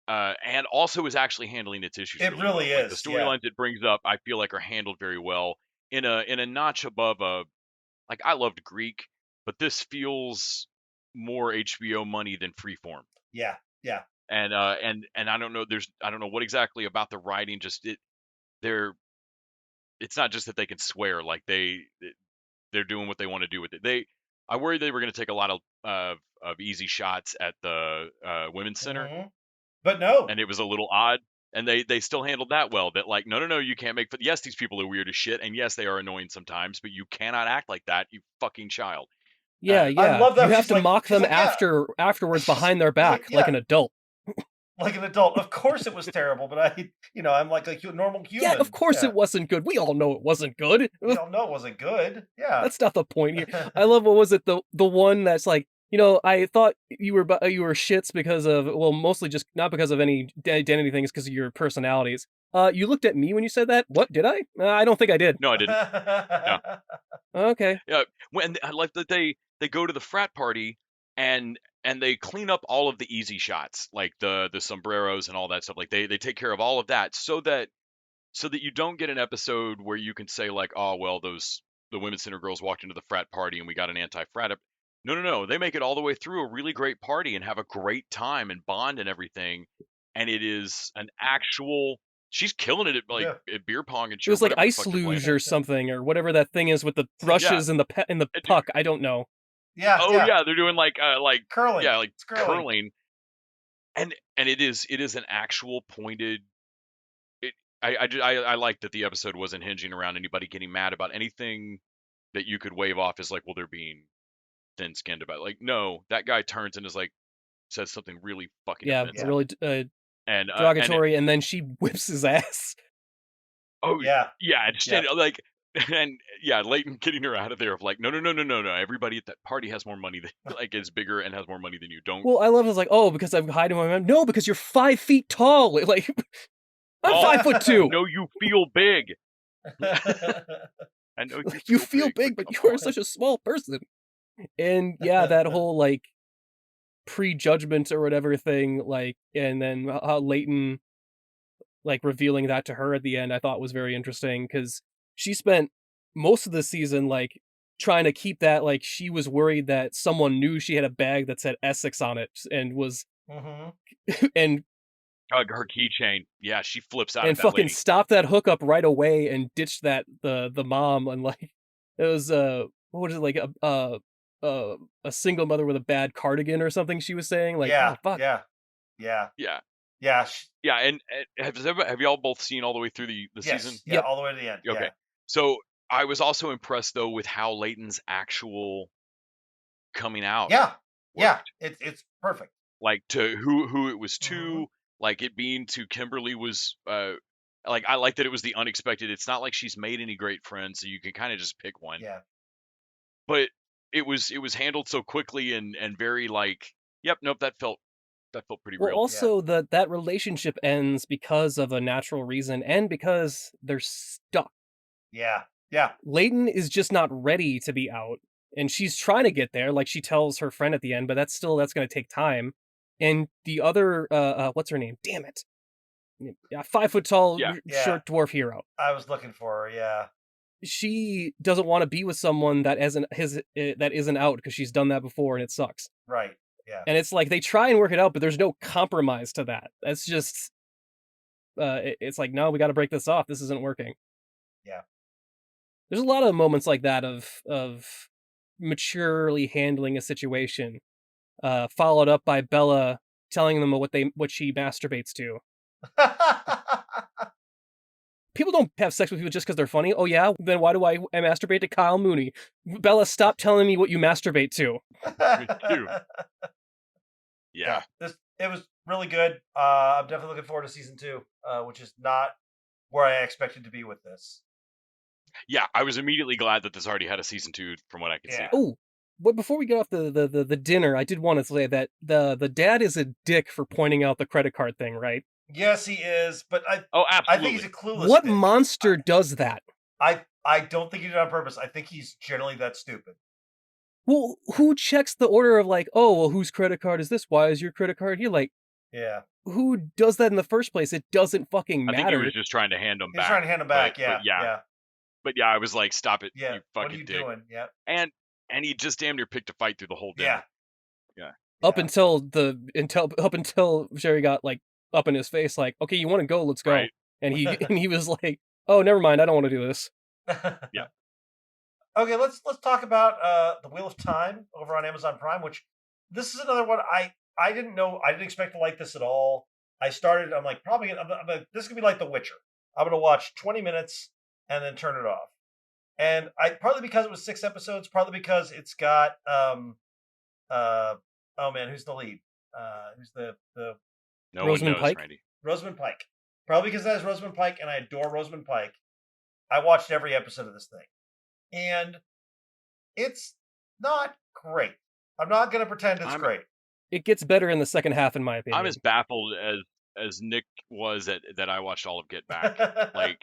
And also is actually handling its issues. It really well. is. Like the storylines it brings up, I feel like are handled very well in a notch above like I loved Greek, but this feels more HBO money than Freeform. Yeah. And I don't know. I don't know what exactly about the writing. Just it's not just that they can swear. Like they're doing what they want to do with it. I worried they were going to take a lot of easy shots at the women's center. Mm-hmm. But no. And it was a little odd. And they still handled that well. That like, no, you can't make. Yes, these people are weird as shit. And yes, they are annoying sometimes. But you cannot act like that, you fucking child. Yeah. I love that. You have to mock them afterwards behind their back like an adult. Like an adult. Of course it was terrible. But I'm like a normal human. Yeah, of course it wasn't good. We all know it wasn't good. We all know it wasn't good. Yeah. That's not the point here. I love, what was it? The one that's like, I thought you were shits because of, well, mostly just not because of any identity things, because of your personalities. You looked at me when you said that. What, did I? I don't think I did. No, I didn't. No. Okay. Yeah. When I like that they go to the frat party and they clean up all of the easy shots, like the sombreros and all that stuff. Like they take care of all of that so that so that you don't get an episode where you can say like, oh well, the Women's Center girls walked into the frat party and we got an anti-frat. No. They make it all the way through a really great party and have a great time and bond and everything. And it is an actual. She's killing it at beer pong and It was like whatever the ice fuck they're playing. luge or something, or whatever that thing is with the brushes and the puck. I don't know. Yeah. Oh yeah, they're doing like curling. Yeah, like It's curling. And it is an actual pointed. I like that the episode wasn't hinging around anybody getting mad about anything that you could wave off as like, well, they're being thin-skinned about it. Like, no, that guy turns and is like, says something really fucking offensive. Really and derogatory, and then she whips his ass. Oh yeah, like, and yeah, Leighton getting her out of there of like, no, everybody at that party has more money than like is bigger and has more money than you. Don't. Well, I love it. It's like, oh, because I'm hiding my man. No, because you're 5 feet tall. Like, I'm 5'2". No, you feel big. I know you feel big, but you are such a small person. And yeah, that whole like prejudgment or whatever thing, like, and then how Leighton like revealing that to her at the end, I thought was very interesting because she spent most of the season like trying to keep that, like she was worried that someone knew she had a bag that said Essex on it and was and her keychain. Yeah, she flips out and at that fucking lady. stopped that hookup right away and ditched that the mom, and like it was what was it, like a single mother with a bad cardigan or something she was saying, like, oh fuck. Yeah, and have y'all both seen all the way through the season? Yeah, all the way to the end. Okay. Yeah. So I was also impressed though with how Leighton's actual coming out. Yeah, it's perfect. Like to who it was to, like it being to Kimberly was like I like that it was the unexpected. It's not like she's made any great friends, so you can kind of just pick one. Yeah. But it was handled so quickly and very like, yep, nope, that felt pretty real. Also, that relationship ends because of a natural reason and because they're stuck. Yeah. Leighton is just not ready to be out, and she's trying to get there, like she tells her friend at the end, but that's going to take time. And the other, what's her name? Damn it. Yeah, 5 foot tall, short dwarf hero. I was looking for her. Yeah. She doesn't want to be with someone that isn't out because she's done that before and it sucks. Right. Yeah. And it's like they try and work it out, but there's no compromise to that. That's just, it's like, no, we got to break this off. This isn't working. Yeah. There's a lot of moments like that of maturely handling a situation, followed up by Bella telling them what she masturbates to. People don't have sex with people just because they're funny. Oh yeah? Then why do I masturbate to Kyle Mooney? Bella, stop telling me what you masturbate to. Me too. Yeah. It was really good. I'm definitely looking forward to season 2, which is not where I expected to be with this. Yeah, I was immediately glad that this already had a season 2 from what I could see. Oh, but before we get off the dinner, I did want to say that the dad is a dick for pointing out the credit card thing, right? Yes, he is, but absolutely. I think he's a clueless. What monster does that? I don't think he did it on purpose. I think he's generally that stupid. Well, who checks the order of like, oh, well, whose credit card is this? Why is your credit card here? Like, yeah, who does that in the first place? It doesn't fucking matter. I think he was just trying to hand them back. He's trying to hand them back, But yeah, I was like, stop it, yeah. you fucking what are you dick. doing? Yeah. And he just damn near picked a fight through the whole dinner. Yeah. Up until Sherry got like up in his face, like, okay, you want to go? Let's go. Right. And he was like, oh, never mind, I don't want to do this. Yeah. Okay, let's talk about The Wheel of Time over on Amazon Prime, which this is another one I didn't know. I didn't expect to like this at all. I'm like, this is gonna be like The Witcher. I'm gonna watch 20 minutes and then turn it off. And partly because it was 6 episodes, partly because it's got oh man, who's the lead? Who's the no Rosamund one knows, Pike? Randy. Rosamund Pike. Probably because that is Rosamund Pike, and I adore Rosamund Pike. I watched every episode of this thing. And it's not great. I'm not going to pretend it's great. It gets better in the second half, in my opinion. I'm as baffled as Nick was that I watched all of Get Back. Like,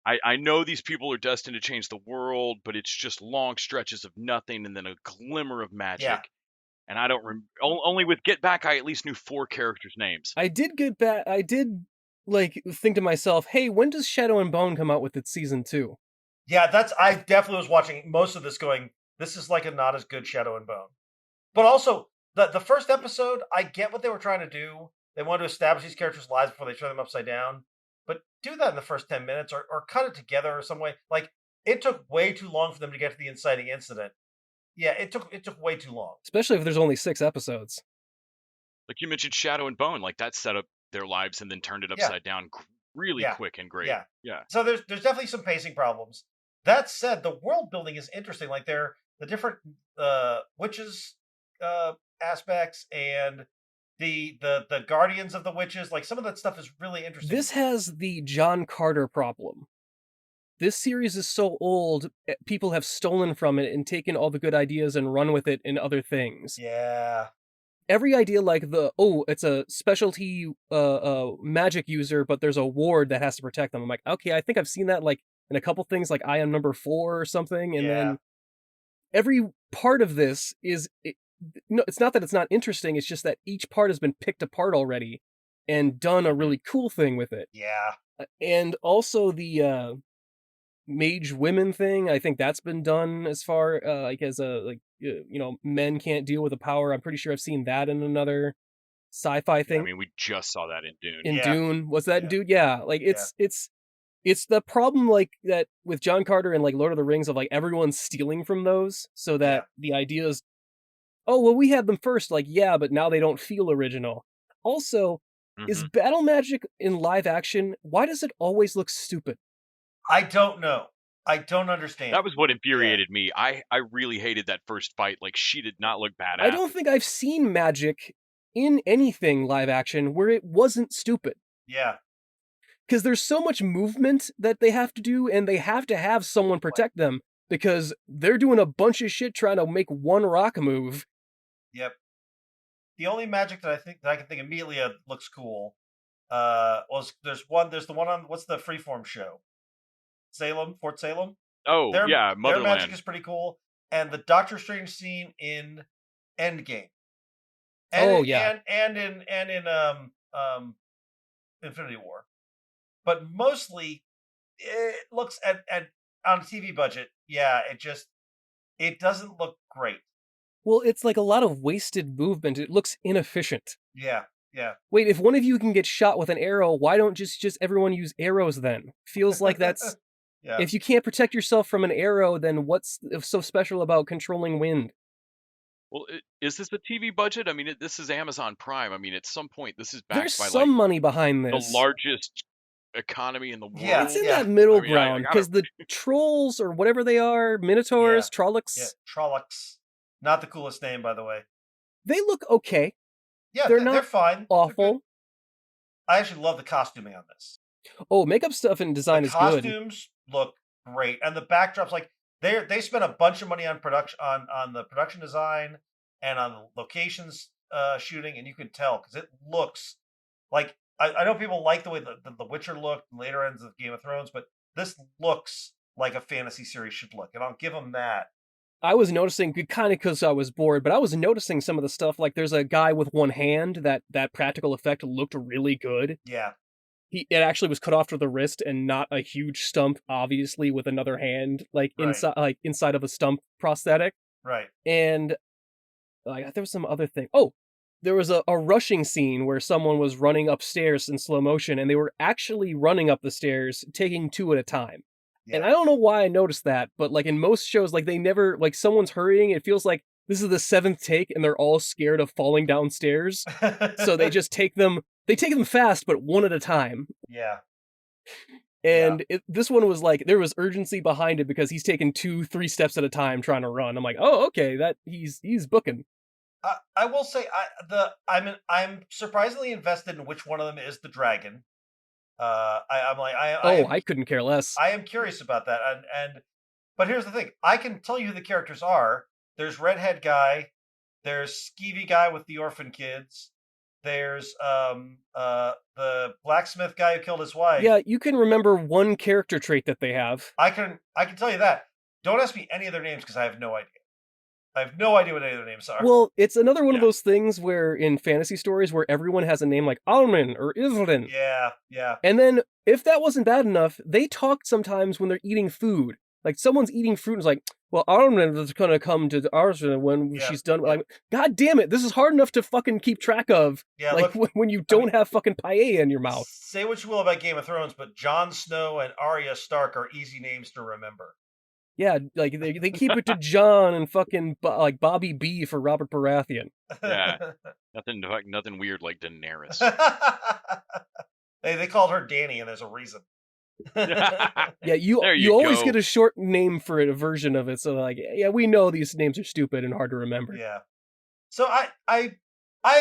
I know these people are destined to change the world, but it's just long stretches of nothing and then a glimmer of magic. Yeah. And I don't only with Get Back, I at least knew 4 characters' names. I did Get Back. I did like think to myself, hey, when does Shadow and Bone come out with its season 2? Yeah, I definitely was watching most of this going, this is like a not as good Shadow and Bone. But also, the first episode, I get what they were trying to do. They wanted to establish these characters' lives before they turn them upside down. But do that in the first 10 minutes or cut it together or some way. Like, it took way too long for them to get to the inciting incident. Yeah, it took way too long. Especially if there's only 6 episodes. Like you mentioned Shadow and Bone, like that set up their lives and then turned it upside down really quick and great. Yeah. So there's definitely some pacing problems. That said, the world building is interesting. Like the different witches aspects and the guardians of the witches, like some of that stuff is really interesting. This has the John Carter problem. This series is so old, people have stolen from it and taken all the good ideas and run with it in other things. Yeah. Every idea like it's a specialty magic user, but there's a ward that has to protect them. I'm like, okay, I think I've seen that like in a couple things like I Am Number 4 or something, and then every part of this no, it's not that it's not interesting, it's just that each part has been picked apart already and done a really cool thing with it. Yeah. And also the mage women thing, I think that's been done as far like as men can't deal with the power. I'm pretty sure I've seen that in another sci-fi thing. I mean, we just saw that in Dune. In Dune, was that in Dune? Yeah, like it's the problem like that with John Carter and like Lord of the Rings of like everyone's stealing from those, so that the ideas, oh well, we had them first, like yeah, but now they don't feel original. Also, is battle magic in live action? Why does it always look stupid? I don't know. I don't understand. That was what infuriated me. I really hated that first fight. Like, she did not look badass. I don't think I've seen magic in anything live action where it wasn't stupid. Yeah. Because there's so much movement that they have to do, and they have to have someone protect them, because they're doing a bunch of shit trying to make one rock move. Yep. The only magic that I can think immediately of looks cool there's the one on, what's the Freeform show? Fort Salem. Oh, Their Motherland. magic is pretty cool, and the Doctor Strange scene in Endgame. And in Infinity War. But mostly, it looks at on a TV budget. Yeah, it doesn't look great. Well, it's like a lot of wasted movement. It looks inefficient. Yeah. Wait, if one of you can get shot with an arrow, why don't just everyone use arrows then? Feels like that's... Yeah. If you can't protect yourself from an arrow, then what's so special about controlling wind? Well, is this a TV budget? I mean, this is Amazon Prime. I mean, at some point, this is backed There's by some money behind this. The largest economy in the world. Yeah, it's in that middle ground, because the trolls, or whatever they are, minotaurs, Trollocs. Yeah, Trollocs. Not the coolest name, by the way. They look okay. Yeah, they're fine. Awful. I actually love the costuming on this. Oh, makeup stuff and design is good. The costumes look great, and the backdrops, like they spent a bunch of money on production, on the production design and on the locations shooting, and you can tell because it looks like, I know people like the way the Witcher looked in later ends of Game of Thrones, but this looks like a fantasy series should look, and I'll give them that. I was noticing, kind of because I was bored, but I was noticing some of the stuff, like there's a guy with one hand, that practical effect looked really good. Yeah. It actually was cut off to the wrist and not a huge stump, obviously, with another hand, inside of a stump prosthetic. Right. And there was some other thing. Oh, there was a rushing scene where someone was running upstairs in slow motion, and they were actually running up the stairs, taking 2 at a time. Yeah. And I don't know why I noticed that, but like in most shows, like they never, like someone's hurrying, it feels like this is the 7th take and they're all scared of falling downstairs. So they just take them fast, but 1 at a time. Yeah. And this one was like, there was urgency behind it because he's taking 2-3 steps at a time trying to run. I'm like, oh, okay, that he's booking. I will say, I'm surprisingly invested in which one of them is the dragon. I couldn't care less. I am curious about that, but here's the thing: I can tell you who the characters are. There's redhead guy, there's skeevy guy with the orphan kids, there's the blacksmith guy who killed his wife. Yeah, you can remember one character trait that they have. I can tell you that. Don't ask me any of their names because I have no idea. I have no idea what any of their names are. Well, it's another one of Yeah. those things where in fantasy stories where everyone has a name like Almin or Isrin. Yeah. And then, if that wasn't bad enough, they talk sometimes when they're eating food. Like, someone's eating fruit and is like, well, Armin is gonna come to Arslan when Yeah, she's done. yeah. Like, God damn it, this is hard enough to fucking keep track of. Yeah, like, look, when you don't have fucking paella in your mouth. Say what you will about Game of Thrones, but Jon Snow and Arya Stark are easy names to remember. Yeah, like, they keep it to John and fucking, like, Bobby B for Robert Baratheon. Yeah. Nothing weird like Daenerys. They called her Dany, and there's a reason. Yeah, There you always go. get a short name for it, a version of it, so, like, yeah, we know these names are stupid and hard to remember. Yeah. So I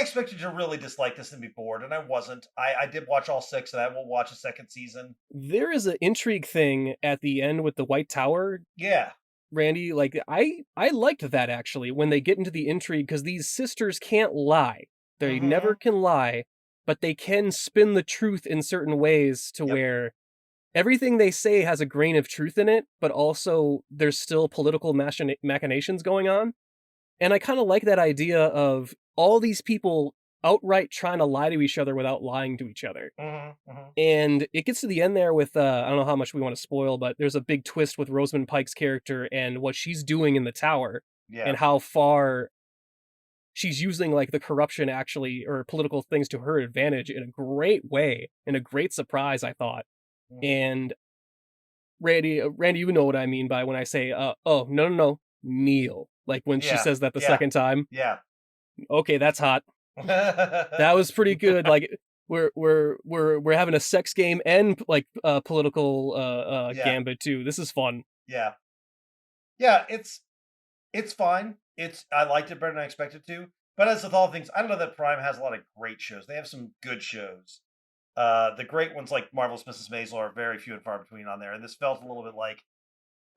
expected to really dislike this and be bored, and I wasn't. I did watch all 6, and I will watch a second season. There is an intrigue thing at the end with the White Tower, Yeah. Randy. Like, I liked that, actually, when they get into the intrigue, because these sisters can't lie. They Mhm. never can lie, but they can spin the truth in certain ways to Yep. where everything they say has a grain of truth in it, but also there's still political machinations going on. And I kind of like that idea of all these people outright trying to lie to each other without lying to each other. Mm-hmm. And it gets to the end there with, I don't know how much we want to spoil, but there's a big twist with Rosamund Pike's character and what she's doing in the tower Yeah. and how far she's using, like, the corruption actually, or political things to her advantage in a great way, in a great surprise, I thought. Mhm. And Randy, you know what I mean by when I say, oh, no, kneel. Like, when she Yeah, says that the yeah. second time. Yeah. Okay, that's hot. That was pretty good. Like, we're having a sex game and, like, political Yeah. gambit too. This is fun. Yeah, it's fine. I liked it better than I expected to. But as with all things, I don't know that Prime has a lot of great shows. They have some good shows. The great ones like Marvelous Mrs. Maisel are very few and far between on there. And this felt a little bit like,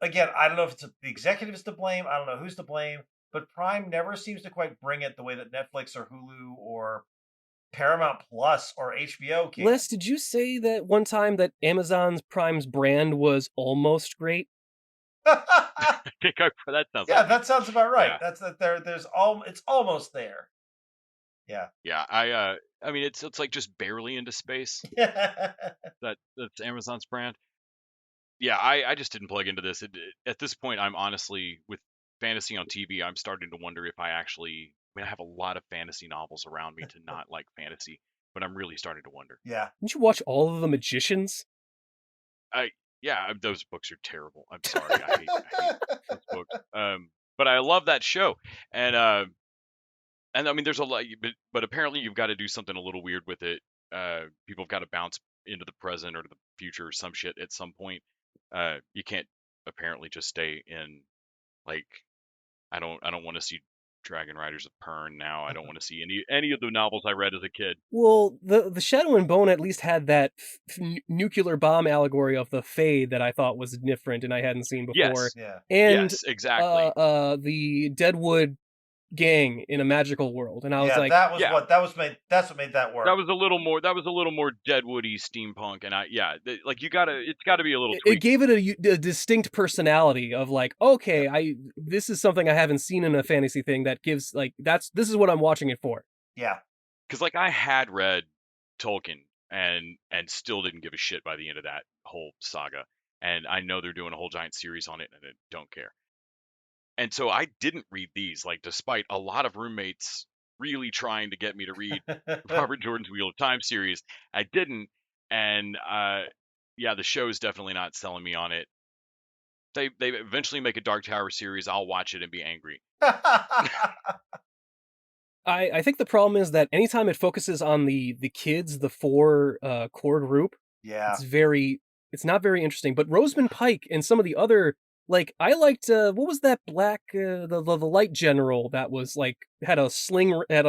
again, I don't know if it's the executives to blame. I don't know who's to blame. But Prime never seems to quite bring it the way that Netflix or Hulu or Paramount Plus or HBO can. Les, did you say that one time that Amazon's Prime's brand was almost great? I think that sounds Yeah, like that sounds about right. Yeah. That's that. It's almost there. Yeah. Yeah, I mean it's like just barely into space. That's Amazon's brand. Yeah, I just didn't plug into this. At this point, I'm honestly, with fantasy on TV, I'm starting to wonder if I mean, I have a lot of fantasy novels around me to not like fantasy, but I'm really starting to wonder. Yeah. Didn't you watch all of The Magicians? Yeah, those books are terrible. I'm sorry, I hate those books. But I love that show, and I mean, there's a lot, but apparently you've got to do something a little weird with it. People have got to bounce into the present or the future or some shit at some point. You can't apparently just stay in, like, I don't want to see Dragon Riders of Pern now. I don't want to see any of the novels I read as a kid. Well, the Shadow and Bone at least had that nuclear bomb allegory of the Fae that I thought was different and I hadn't seen before. Yes. Yeah. And Yes, exactly. the Deadwood gang in a magical world, and I was like, that's what made that work. That was a little more Deadwoody steampunk, and it's got to be a little it tweaked. gave it a distinct personality of, like, okay, this is something I haven't seen in a fantasy thing that gives, like, this is what I'm watching it for. Yeah. Because, like, I had read Tolkien and still didn't give a shit by the end of that whole saga, and I know they're doing a whole giant series on it, and I don't care. And so I didn't read these, like, despite a lot of roommates really trying to get me to read Robert Jordan's Wheel of Time series. I didn't, and yeah, the show is definitely not selling me on it. They eventually make a Dark Tower series. I'll watch it and be angry. I think the problem is that anytime it focuses on the kids, the 4 core group, Yeah. it's not very interesting. But Rosamund Pike and some of the other, like, I liked, what was that black, the light general that was, like, had a sling, had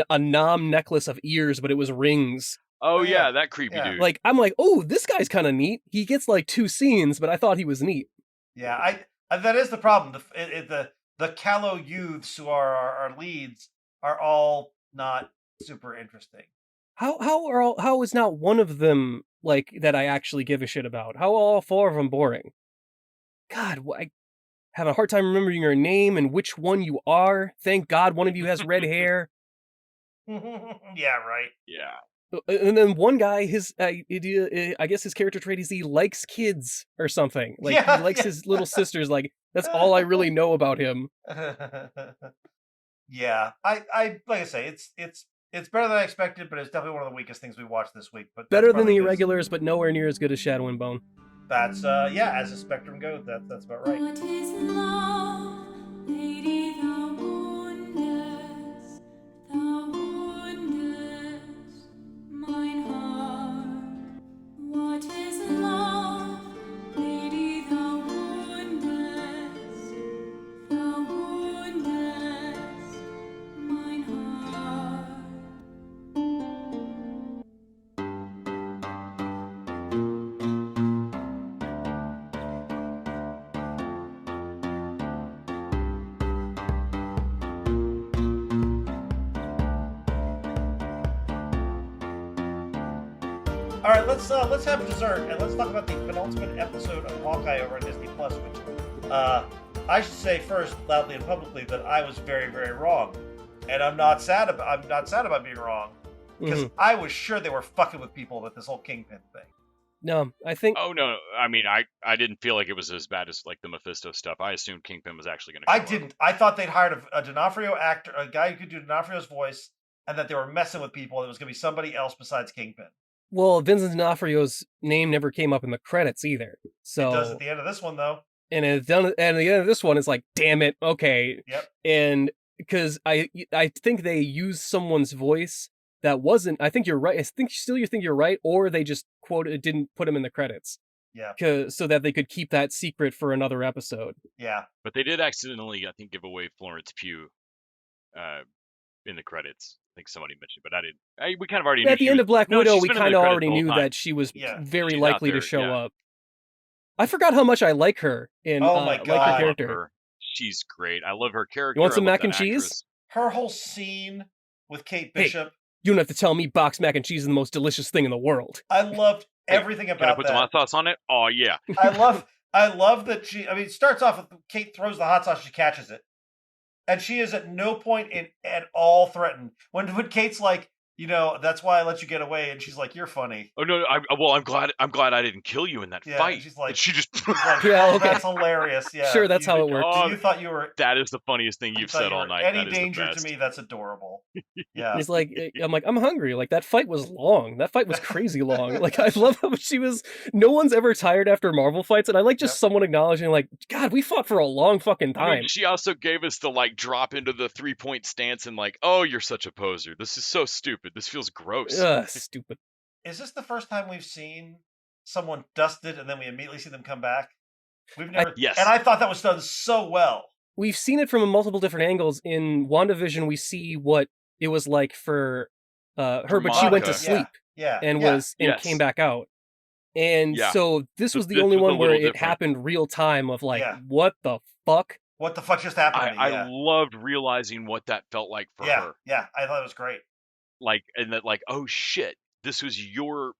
a nom necklace of ears, but it was rings. Oh, Oh, yeah. yeah, that creepy Yeah. dude. Like, I'm like, oh, this guy's kind of neat. He gets, like, 2 scenes, but I thought he was neat. Yeah, that is the problem. The callow youths who are our leads are all not super interesting. How is not one of them, like, that I actually give a shit about? How are all 4 of them boring? God, having a hard time remembering your name and which one you are. Thank God one of you has red hair. Yeah, right. Yeah. And then one guy, I guess his character trait is he likes kids or something. Like he Yeah, likes yeah. his little sisters. Like that's all I really know about him. Yeah, I like I say, it's better than I expected, but it's definitely one of the weakest things we watched this week. But Better that's than the probably 'cause Irregulars, but nowhere near as good as Shadow and Bone. That's yeah, as the spectrum goes, that's about right. What is love, lady, thou wonders mine heart? What is love, lady, thou wonders mine heart? All right, let's have dessert and let's talk about the penultimate episode of Hawkeye over on Disney Plus. Which I should say first, loudly and publicly, that I was very, very wrong, and I'm not sad about being wrong because I was sure they were fucking with people with this whole Kingpin thing. No, I think. Oh no, I mean, I didn't feel like it was as bad as like the Mephisto stuff. I assumed Kingpin was actually going to. I didn't. I thought they'd hired a D'Onofrio actor, a guy who could do D'Onofrio's voice, and that they were messing with people. And it was going to be somebody else besides Kingpin. Well, Vincent D'Onofrio's name never came up in the credits either. So It does at the end of this one, though. And at the end of this one, it's like, damn it, okay. Yep. And because I think they used someone's voice that wasn't. I think you're right. You think you're right, or they just didn't put him in the credits. Yeah. So that they could keep that secret for another episode. Yeah. But they did accidentally, I think, give away Florence Pugh in the credits. I think somebody mentioned, but I didn't. We kind of already knew. At the end of Black Widow, we kind of already knew time. that she was very She's likely to show up. I forgot how much I like her in my God. like her character. She's great. I love her character. You want some I love mac and that cheese? actress. Her whole scene with Kate Bishop. You don't have to tell me boxed mac and cheese is the most delicious thing in the world. I loved everything about that. Can I put some hot sauce on it? Oh yeah. I love that she. I mean, it starts off with Kate throws the hot sauce, she catches it, and she is at no point at all threatened. When Kate's like, that's why I let you get away, and she's like, you're funny. Oh no, I'm glad I didn't kill you in that fight. She's like, she just. She's like, yeah, okay. That's hilarious. Yeah, sure, that's how it works. You thought you were. That is the funniest thing you've said all night. Any that is danger the best. to me? That's adorable. Yeah, it's like I'm hungry. Like that fight was long. That fight was crazy long. Like I love how she was. No one's ever tired after Marvel fights, and I like just someone acknowledging like, God, we fought for a long fucking time. I mean, she also gave us the like drop into the 3-point stance and like, oh, you're such a poser. This is so stupid. This feels gross. Stupid. Is this the first time we've seen someone dusted and then we immediately see them come back? We've never. Yes. And I thought that was done so well. We've seen it from multiple different angles. In WandaVision, we see what it was like for her, but she went to sleep and came back out. And so this was the only one where it happened real time of like, what the fuck? What the fuck just happened to me? I loved realizing what that felt like for her. Yeah, I thought it was great. Like, and that like, oh shit, this is where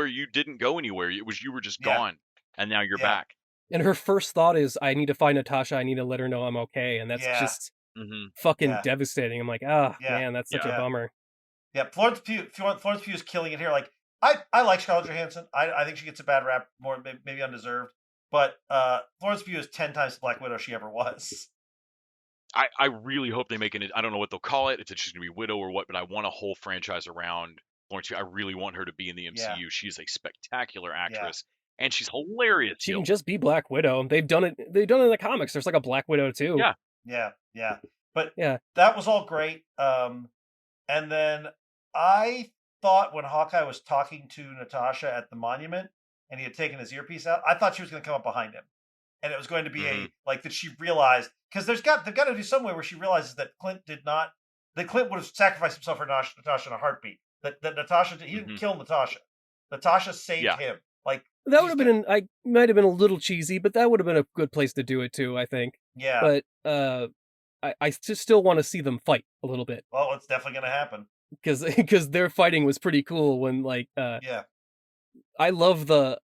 you didn't go anywhere. You were just gone, and now you're back. And her first thought is, I need to find Natasha. I need to let her know I'm okay. And that's just fucking devastating. I'm like, man, that's such a bummer. Yeah, Florence Pugh is killing it here. Like, I like Scarlett Johansson. I think she gets a bad rap, more maybe undeserved. But Florence Pugh is 10 times the Black Widow she ever was. I really hope they make it. I don't know what they'll call it. If it's just going to be Widow or what, but I want a whole franchise around Florence Pugh. I really want her to be in the MCU. Yeah. She's a spectacular actress, and she's hilarious. She can just be Black Widow. They've done it in the comics. There's like a Black Widow too. Yeah. But that was all great. And then I thought when Hawkeye was talking to Natasha at the monument and he had taken his earpiece out, I thought she was going to come up behind him. And it was going to be that she realized, because they've got to do some way where she realizes that Clint would have sacrificed himself for Natasha in a heartbeat. That Natasha, he didn't kill Natasha. Natasha saved him. Like, that would have been, I might have been a little cheesy, but that would have been a good place to do it too, I think. Yeah. But I still want to see them fight a little bit. Well, it's definitely going to happen. Because their fighting was pretty cool when I love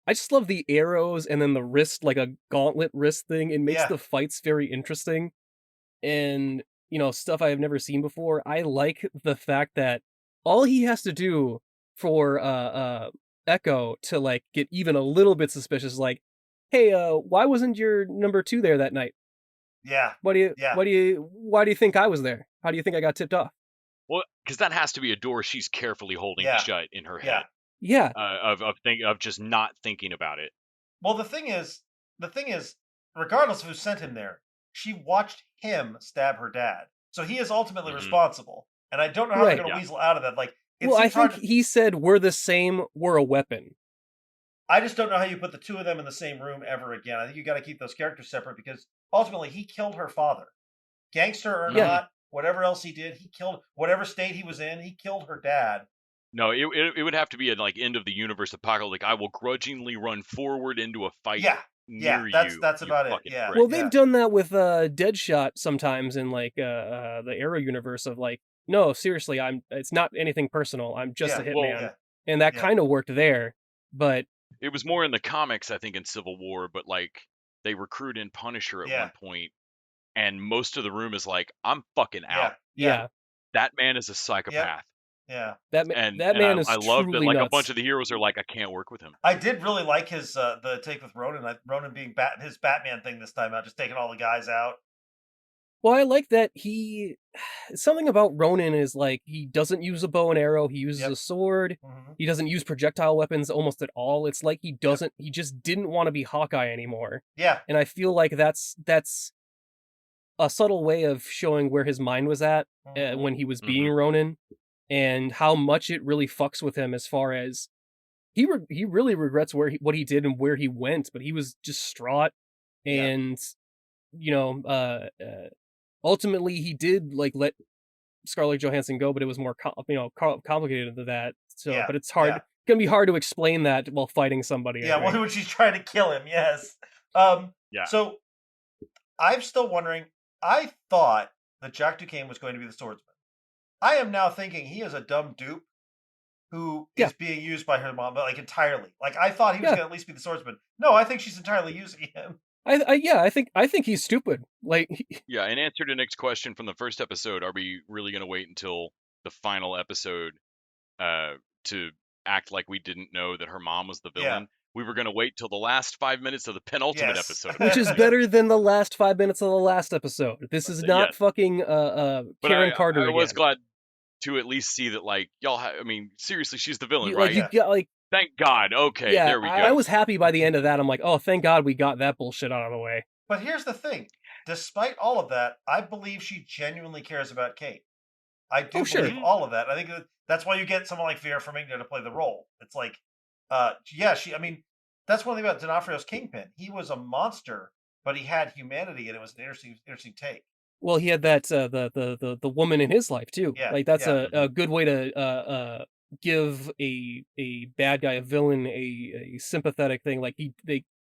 I just love the arrows and then the wrist, like a gauntlet wrist thing. It makes Yeah. the fights very interesting and, stuff I have never seen before. I like the fact that all he has to do for Echo to like get even a little bit suspicious, like, hey, why wasn't your number 2 there that night? Yeah. Why do you Yeah. why do you think I was there? How do you think I got tipped off? Well, because that has to be a door she's carefully holding Yeah. shut in her Yeah. head. Yeah. Of just not thinking about it. Well, the thing is, regardless of who sent him there, she watched him stab her dad. So he is ultimately responsible. And I don't know how they're Right. going to Yeah. weasel out of that. Like, it Well, I seems hard think to- he said we're the same, we're a weapon. I just don't know how you put the two of them in the same room ever again. I think you got to keep those characters separate because ultimately he killed her father. Gangster or Yeah. not, whatever else he did, he killed whatever state he was in, he killed her dad. No, it would have to be a like end of the universe apocalypse. Like I will grudgingly run forward into a fight Yeah. near that's you. that's you about it. fucking Yeah. prick. Well, they've done that with Deadshot sometimes in like the Arrow universe of like, no, seriously, it's not anything personal. I'm just a Yeah, hitman. yeah. And that Yeah. kind of worked there, but It was more in the comics, I think, in Civil War, but like they recruit in Punisher at Yeah. one point, and most of the room is like, "I'm fucking out. yeah, That man is a psychopath." Yeah. that man is I love that. truly Like nuts. a bunch of the heroes are like, "I can't work with him." I did really like his the take with Ronan. Ronan being his Batman thing this time out, just taking all the guys out. Well, I like that something about Ronin is like he doesn't use a bow and arrow, he uses a sword. Mhm. He doesn't use projectile weapons almost at all. It's like he just didn't want to be Hawkeye anymore. Yeah. And I feel like that's a subtle way of showing where his mind was at when he was being Ronin, and how much it really fucks with him as far as he really regrets what he did and where he went, but he was distraught and ultimately he did like let Scarlett Johansson go, but it was more complicated than that. So, Yeah, but it's hard. yeah. It's gonna be hard to explain that while fighting somebody. I Yeah, think. when she's trying to kill him, yes. Yeah. So I'm still wondering. I thought that Jack Duquesne was going to be the swordsman. I am now thinking he is a dumb dupe who is being used by her mom, but like entirely. Like I thought he was going to at least be the swordsman. No, I think she's entirely using him. I think he's stupid. Like Yeah, in answer to Nick's question from the first episode, are we really going to wait until the final episode to act like we didn't know that her mom was the villain? We were going to wait till the last 5 minutes of the penultimate episode, which is better than the last 5 minutes of the last episode. This is not fucking But Karen Carter. I was again. glad to at least see that, like, y'all. I mean, seriously, she's the villain, You, right? like you got like. Thank God. Okay, Yeah, there we go. I was happy by the end of that. I'm like, oh, thank God we got that bullshit out of the way. But here's the thing. Despite all of that, I believe she genuinely cares about Kate. I do believe all of that. I think that's why you get someone like Vera Farmiga to play the role. It's like, I mean, that's one thing about D'Onofrio's Kingpin. He was a monster, but he had humanity, and it was an interesting take. Well, he had that the woman in his life too. Yeah, Like that's a good way to give a bad guy, a villain, a sympathetic thing. Like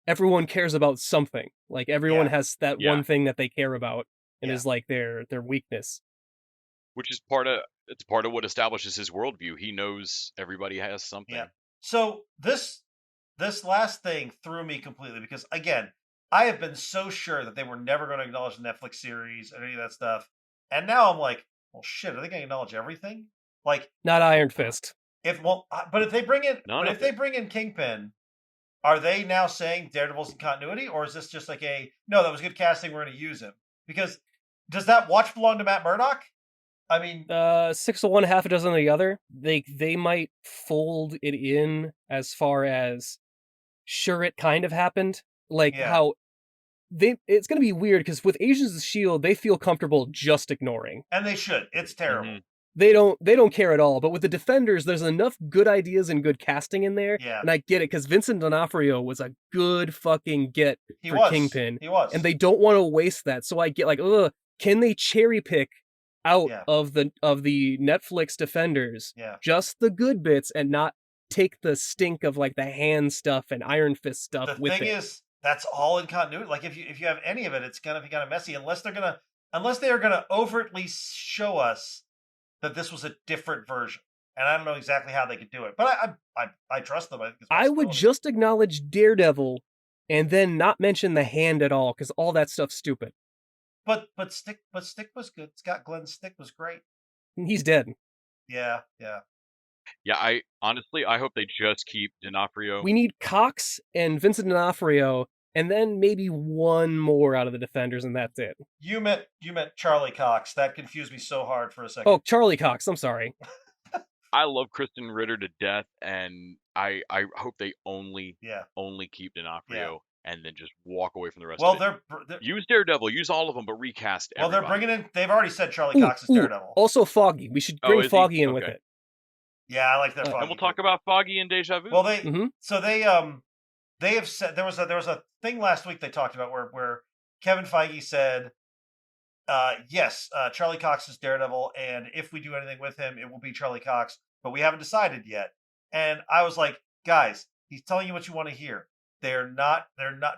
everyone cares about something. Like everyone has that one thing that they care about and is like their weakness. Which is part of what establishes his worldview. He knows everybody has something. Yeah. So this last thing threw me completely because again, I have been so sure that they were never going to acknowledge the Netflix series or any of that stuff, and now I'm like, well, shit, are they going to acknowledge everything? Like, not Iron Fist. But if they bring in Kingpin, are they now saying Daredevil's in continuity, or is this just like no, that was good casting, we're going to use him? Because does that watch belong to Matt Murdock? I mean, 6 of one, half a dozen of the other. They might fold it in as far as sure it kind of happened, like how it's going to be weird because with Agents of S.H.I.E.L.D. they feel comfortable just ignoring, and they should. It's terrible. They don't care at all. But with the Defenders, there's enough good ideas and good casting in there, and I get it because Vincent D'Onofrio was a good fucking get for Kingpin. He was, and they don't want to waste that. So I get like, can they cherry pick out of the Netflix Defenders just the good bits and not take the stink of like the hand stuff and Iron Fist stuff with it? The thing is, that's all in continuity. Like if you have any of it, it's gonna be kind of messy unless they are gonna overtly show us that this was a different version. and I don't know exactly how they could do it, but I trust them. I think it's a I would possibility. just acknowledge Daredevil and then not mention the Hand at all, because all that stuff's stupid. But Stick was good. Scott Glenn's Stick was great. He's dead. Yeah. Yeah, I honestly I hope they just keep D'Onofrio. We need Cox and Vincent D'Onofrio, and then maybe one more out of the Defenders, and that's it. You meant Charlie Cox. That confused me so hard for a second. Oh, Charlie Cox. I'm sorry. I love Kristen Ritter to death, and I hope they only Yeah. keep D'Onofrio and then just walk away from the rest Well, of it. they're Use Daredevil, use all of them, but recast well, everybody. they're bringing in. They've already said Charlie Cox is Daredevil. Also Foggy. We should bring is he? Foggy in with Okay. it. Yeah, I like that. Foggy And we'll talk about Foggy and Deja Vu. Well, they have said there was a thing last week they talked about where Kevin Feige said, yes, Charlie Cox is Daredevil, and if we do anything with him, it will be Charlie Cox, but we haven't decided yet. And I was like, guys, he's telling you what you want to hear. They're not.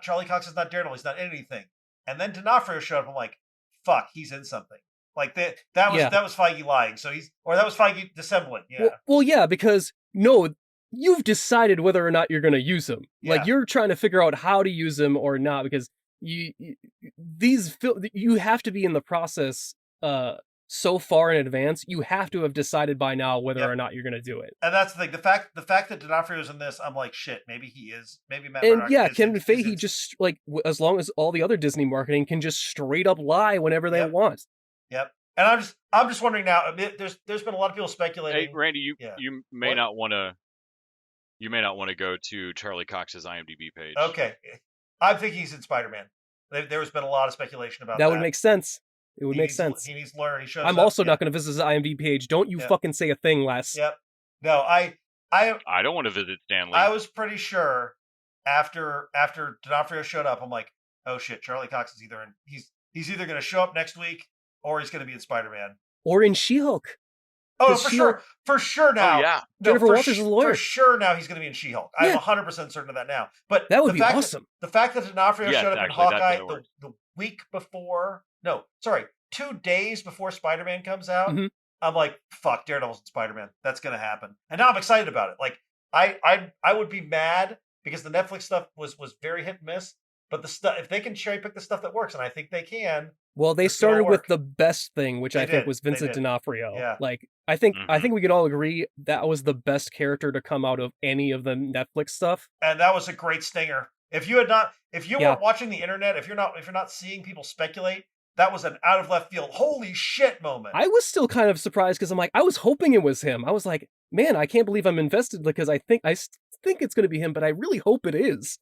Charlie Cox is not Daredevil. He's not anything. And then D'Onofrio showed up. I'm like, fuck, he's in something. Like that was Feige lying. So that was Feige dissembling. Yeah. Well, yeah, because no, you've decided whether or not you're going to use him. Yeah. Like you're trying to figure out how to use him or not, because you have to be in the process so far in advance. You have to have decided by now whether or not you're going to do it. And that's the thing. The fact that D'Onofrio's in this, I'm like, shit. Maybe he is. Maybe Matt. And Murdock yeah, is, Kevin Feige just like as long as all the other Disney marketing can just straight up lie whenever they want. Yep. And I'm just wondering now. There's been a lot of people speculating. Hey, Randy, you may not want to go to Charlie Cox's IMDb page. Okay, I think he's in Spider-Man. There's been a lot of speculation about that. That would make sense. It would make sense. He needs to learn. He shows I'm up, also not going to visit his IMDb page. Don't you fucking say a thing, Les. Yep. No, I don't want to visit Stan Lee. I was pretty sure after D'Onofrio showed up, I'm like, oh shit, Charlie Cox is he's either going to show up next week or he's going to be in Spider-Man. Or in She-Hulk. Oh, for sure now. Oh, yeah. Jennifer Walters is a lawyer. For sure now he's going to be in She-Hulk. I'm 100% certain of that now. But that would be awesome. The fact that D'Onofrio showed up in Hawkeye the week before, 2 days before Spider-Man comes out, I'm like, fuck, Daredevil's in Spider-Man. That's going to happen. And now I'm excited about it. Like, I would be mad because the Netflix stuff was very hit and miss. But the stuff, if they can cherry pick the stuff that works, and I think they can. Well, they started with the best thing, which I think was Vincent D'Onofrio. Yeah. Like, I think we can all agree that was the best character to come out of any of the Netflix stuff. And that was a great stinger. If you weren't watching the internet, if you're not seeing people speculate, that was an out of left field, holy shit moment. I was still kind of surprised because I'm like, I was hoping it was him. I was like, man, I can't believe I'm invested because I think it's going to be him, but I really hope it is.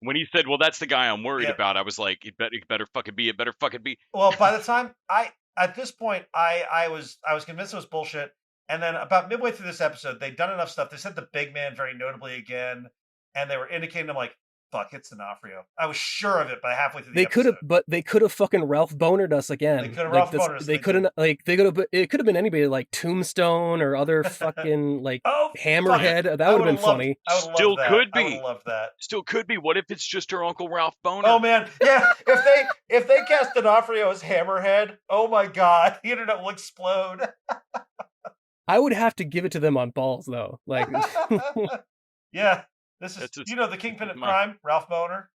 When he said, well, that's the guy I'm worried about, I was like, it better fucking be. It better fucking be. Well, by the time at this point, I was convinced it was bullshit. And then about midway through this episode, they'd done enough stuff. They said the big man very notably again. And they were indicating, I'm like, fuck, it's D'Onofrio. I was sure of it by halfway through the episode. They could have fucking Ralph Bonered us again. They could have Ralph Bonered us. They couldn't, it could have been anybody like Tombstone or other fucking, Hammerhead. That would have been funny. Still could be. I would have loved that. Still could be. What if it's just her Uncle Ralph Boner? Oh, man. Yeah. If they cast D'Onofrio as Hammerhead, oh my God, the internet will explode. I would have to give it to them on balls, though. Like, yeah. This is, the Kingpin of Crime, Ralph Boner.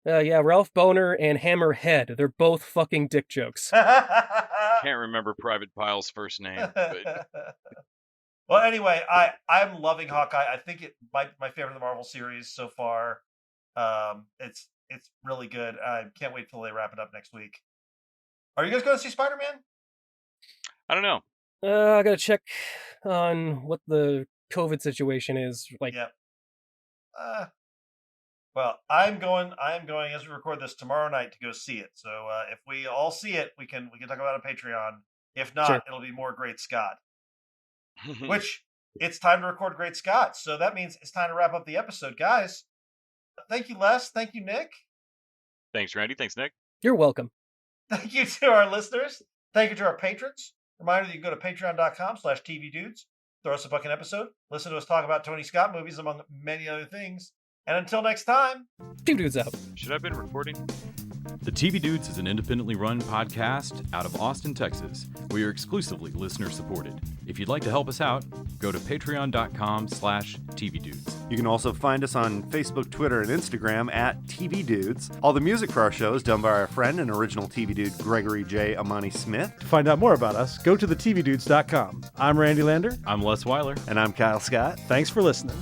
Yeah, Ralph Boner and Hammerhead. They're both fucking dick jokes. Can't remember Private Pyle's first name. But... Well, anyway, I'm loving Hawkeye. I think it my favorite of the Marvel series so far. It's really good. I can't wait till they wrap it up next week. Are you guys going to see Spider-Man? I don't know. I gotta check on what the COVID situation is. Yeah. Well, I'm going as we record this tomorrow night to go see it. So if we all see it, we can talk about it on Patreon. If not, It'll be more Great Scott. Which it's time to record Great Scott. So that means it's time to wrap up the episode, guys. Thank you, Les. Thank you, Nick. Thanks, Randy. Thanks, Nick. You're welcome. Thank you to our listeners. Thank you to our patrons. Reminder that you can go to patreon.com/tvdudes. Throw us a fucking episode. Listen to us talk about Tony Scott movies, among many other things. And until next time, TV Dudes out. Should I have been recording? The TV Dudes is an independently run podcast out of Austin, Texas. We are exclusively listener supported. If you'd like to help us out, go to patreon.com/TVDudes. You can also find us on Facebook, Twitter, and Instagram at TV Dudes. All the music for our show is done by our friend and original TV Dude Gregory J. Amani Smith. To find out more about us, go to thetvdudes.com. I'm Randy Lander. I'm Les Weiler. And I'm Kyle Scott. Thanks for listening.